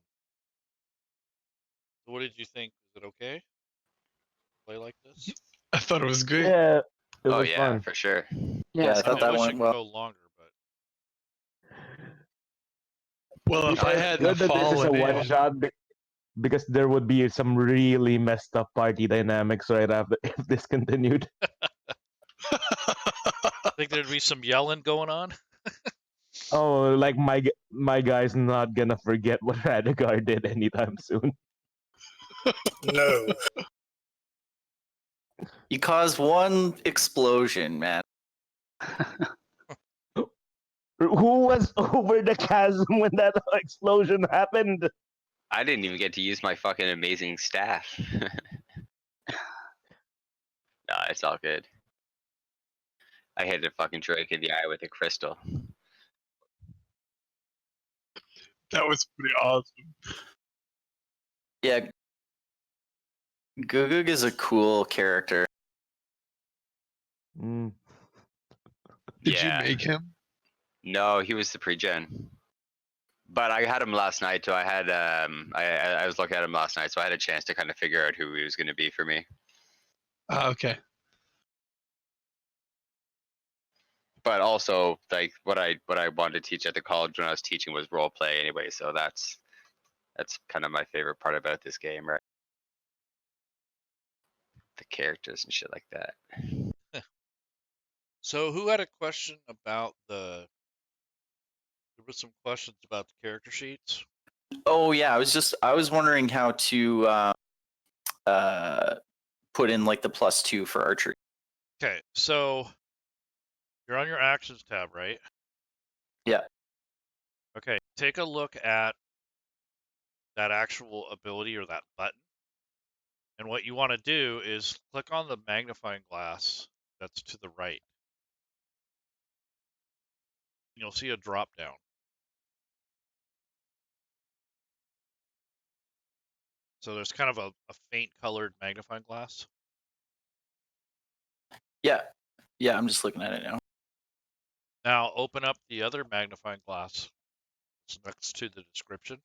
what did you think? Is it okay? Play like this? I thought it was great. Yeah, it Oh was yeah, fun. for sure. Yeah, I it's I thought mean, I that wish it went could well. go longer, but Well, if I It's hadn't good that this is a fallen one in, shot because there would be some really messed up party dynamics right after if this continued. I think there'd be some yelling going on. Oh, like my guy's not gonna forget what Radigar did anytime soon. No. You caused one explosion, man. Who was over the chasm when that explosion happened? I didn't even get to use my fucking amazing staff. Nah, it's all good. I hit a fucking Drake in the eye with a crystal. that was pretty awesome. Yeah, Gugug is a cool character. Mm. Did Yeah. you make him? No, he was the pre-gen. But I had him last night, so I had I was looking at him last night, so I had a chance to kind of figure out who he was going to be for me. Okay. But also, like what I wanted to teach at the college when I was teaching was role play anyway, so that's kind of my favorite part about this game, right? The characters and shit like that. So who had a question about the? There was some questions about the character sheets. Oh yeah, I was wondering how to put in like the +2 for archery. Okay, so you're on your actions tab, right? Yeah. Okay, take a look at that actual ability or that button. And what you want to do is click on the magnifying glass that's to the right. You'll see a drop down. So there's kind of a faint colored magnifying glass. Yeah. Yeah, I'm just looking at it now. Now open up the other magnifying glass. It's next to the description.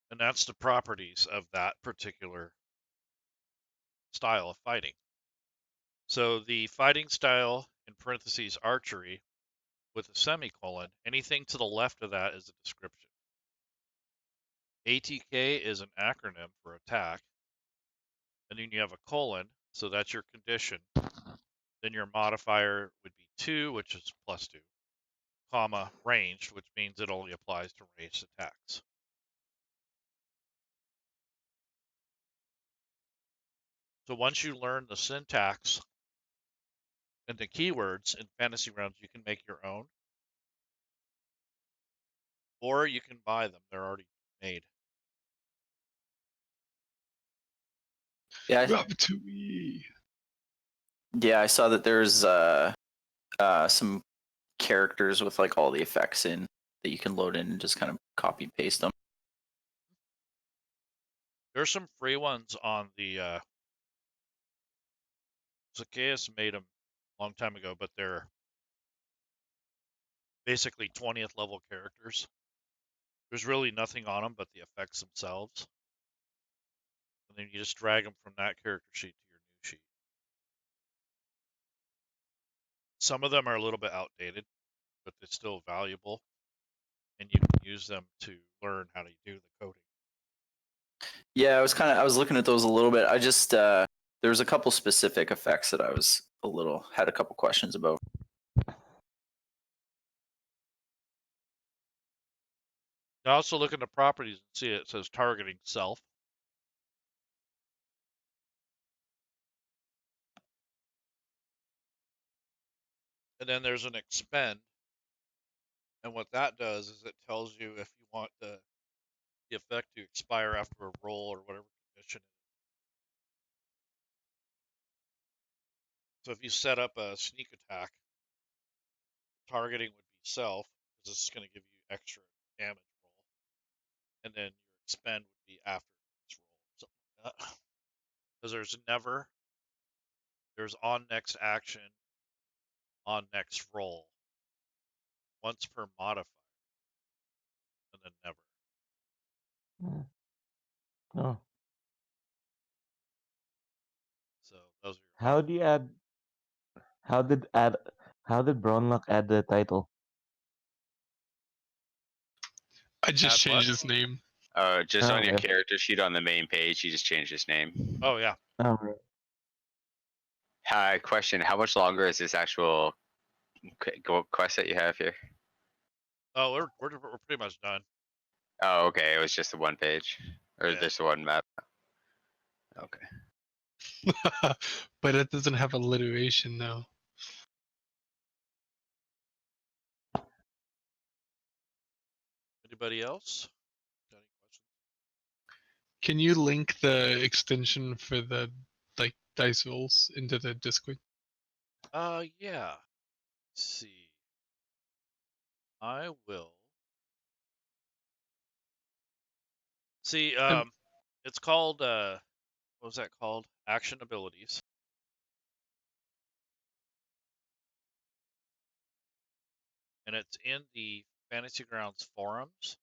And that's the properties of that particular style of fighting. So the fighting style, in parentheses, archery, with a semicolon, anything to the left of that is a description. ATK is an acronym for attack. And then you have a colon, so that's your condition. Then your modifier would be 2, which is +2, comma, ranged, which means it only applies to ranged attacks. So once you learn the syntax and the keywords in fantasy rounds, you can make your own. Or you can buy them. They're already made. Yeah. Ratatouille. Yeah, I saw that there's some characters with like all the effects in that you can load in and just kind of copy paste them. There's some free ones on the Zacchaeus made them a long time ago, but they're basically 20th level characters. There's really nothing on them but the effects themselves. And then you just drag them from that character sheet to your new sheet. Some of them are a little bit outdated, but they're still valuable. And you can use them to learn how to do the coding. Yeah, I was looking at those a little bit. I just there was a couple specific effects that I was had a couple questions about. Now also look at the properties and see it says targeting self. And then there's an expend. And what that does is it tells you if you want the effect to expire after a roll or whatever condition. So if you set up a sneak attack, targeting would be self, because this is going to give you extra damage roll. And then spend would be after this roll, something like that. Because there's on next action, on next roll, once per modifier, and then never. Oh. So those are your How do you add? How did add? How did Bronlock add the title? I just Add what? changed his name. Just on your Okay. character sheet on the main page, he just changed his name. Oh yeah. Oh, right. Hi, question: how much longer is this actual quest that you have here? Oh, we're pretty much done. Oh, okay. It was just the one page, or Yeah. just the one map. Okay. But it doesn't have alliteration now. Anybody else? Got any questions? Can you link the extension for the like dice rolls into the Discord? Yeah. Let's see. I will. See, it's called what was that called? Action abilities. And it's in the Fantasy Grounds forums.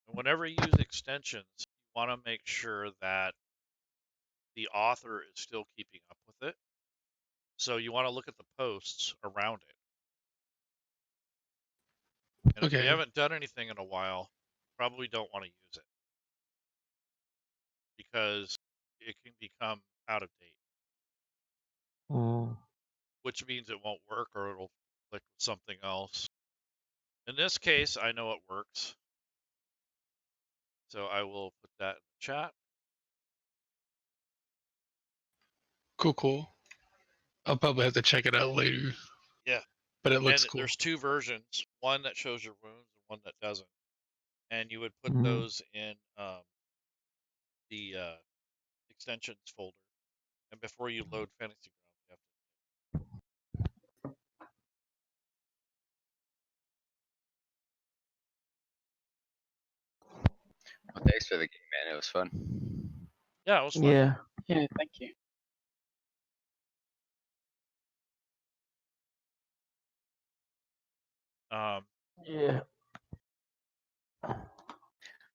And whenever you use extensions, you want to make sure that the author is still keeping up with it. So you want to look at the posts around it. And if you Okay. haven't done anything in a while, probably don't want to use it because it can become out of date, Mm. which means it won't work or it'll click with something else. In this case, I know it works. So I will put that in the chat. Cool. I'll probably have to check it out later. Yeah. But it looks And cool. there's two versions, one that shows your wounds and one that doesn't. And you would put Mhm. those in the extensions folder. And before you load Fantasy Grounds, you have to. Well, thanks for the game, man. It was fun. Yeah, it was fun. Yeah. Yeah, thank you. Yeah.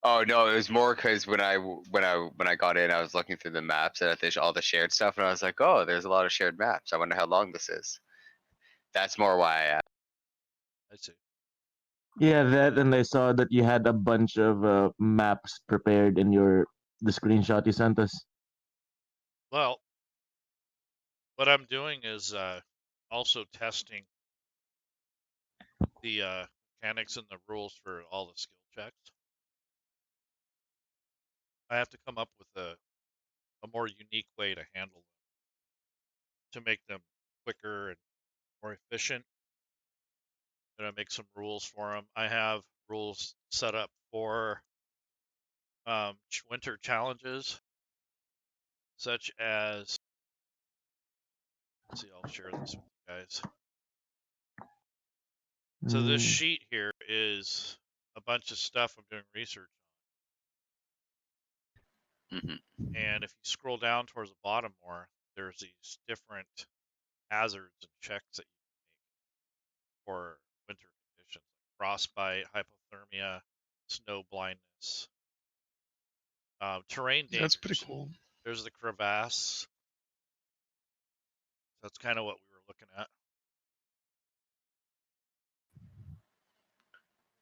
Oh no, it was more because when I got in, I was looking through the maps and there's all the shared stuff, and I was like, oh, there's a lot of shared maps. I wonder how long this is. That's more why I asked. I see. Yeah, that, and I saw that you had a bunch of maps prepared in the screenshot you sent us. Well, what I'm doing is also testing the mechanics and the rules for all the skill checks. I have to come up with a more unique way to handle them to make them quicker and more efficient. I'm gonna make some rules for them. I have rules set up for winter challenges, such as. Let's see, I'll share this with you guys. So this Mm. sheet here is a bunch of stuff I'm doing research on. And if you scroll down towards the bottom more, there's these different hazards and checks that you can make for winter conditions, like frostbite, hypothermia, snow blindness, terrain dangers. That's pretty cool. There's the crevasse. That's kind of what we were looking at.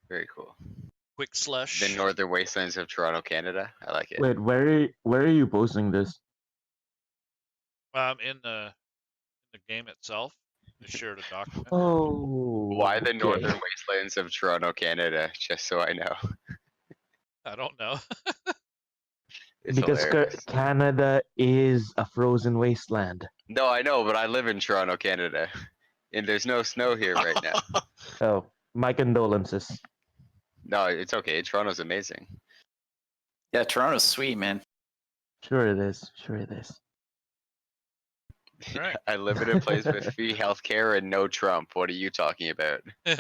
Very cool. Quick slush. The Northern Wastelands of Toronto, Canada. I like it. Wait, where are you posting this? In the game itself, I shared a document. Oh. Why the okay. Northern Wastelands of Toronto, Canada? Just so I know. I don't know. It's Because hilarious. Canada is a frozen wasteland. No, I know, but I live in Toronto, Canada, and there's no snow here right now. Oh, my condolences. No, it's okay. Toronto's amazing. Yeah, Toronto's sweet, man. Sure it is. Sure it is. All right. I live in a place with free healthcare and no Trump. What are you talking about? All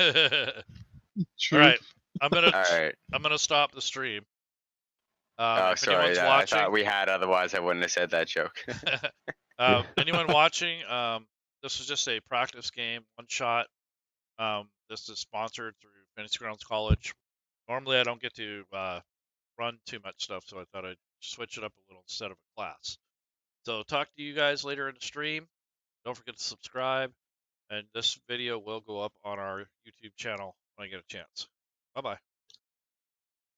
True. right. I'm All right. gonna stop the stream. Oh, If sorry. anyone's I watching, thought we had. Otherwise, I wouldn't have said that joke. anyone watching, this is just a practice game, one shot. This is sponsored through Fantasy Grounds College. Normally, I don't get to run too much stuff, so I thought I'd switch it up a little instead of a class. So talk to you guys later in the stream. Don't forget to subscribe, and this video will go up on our YouTube channel when I get a chance. Bye-bye.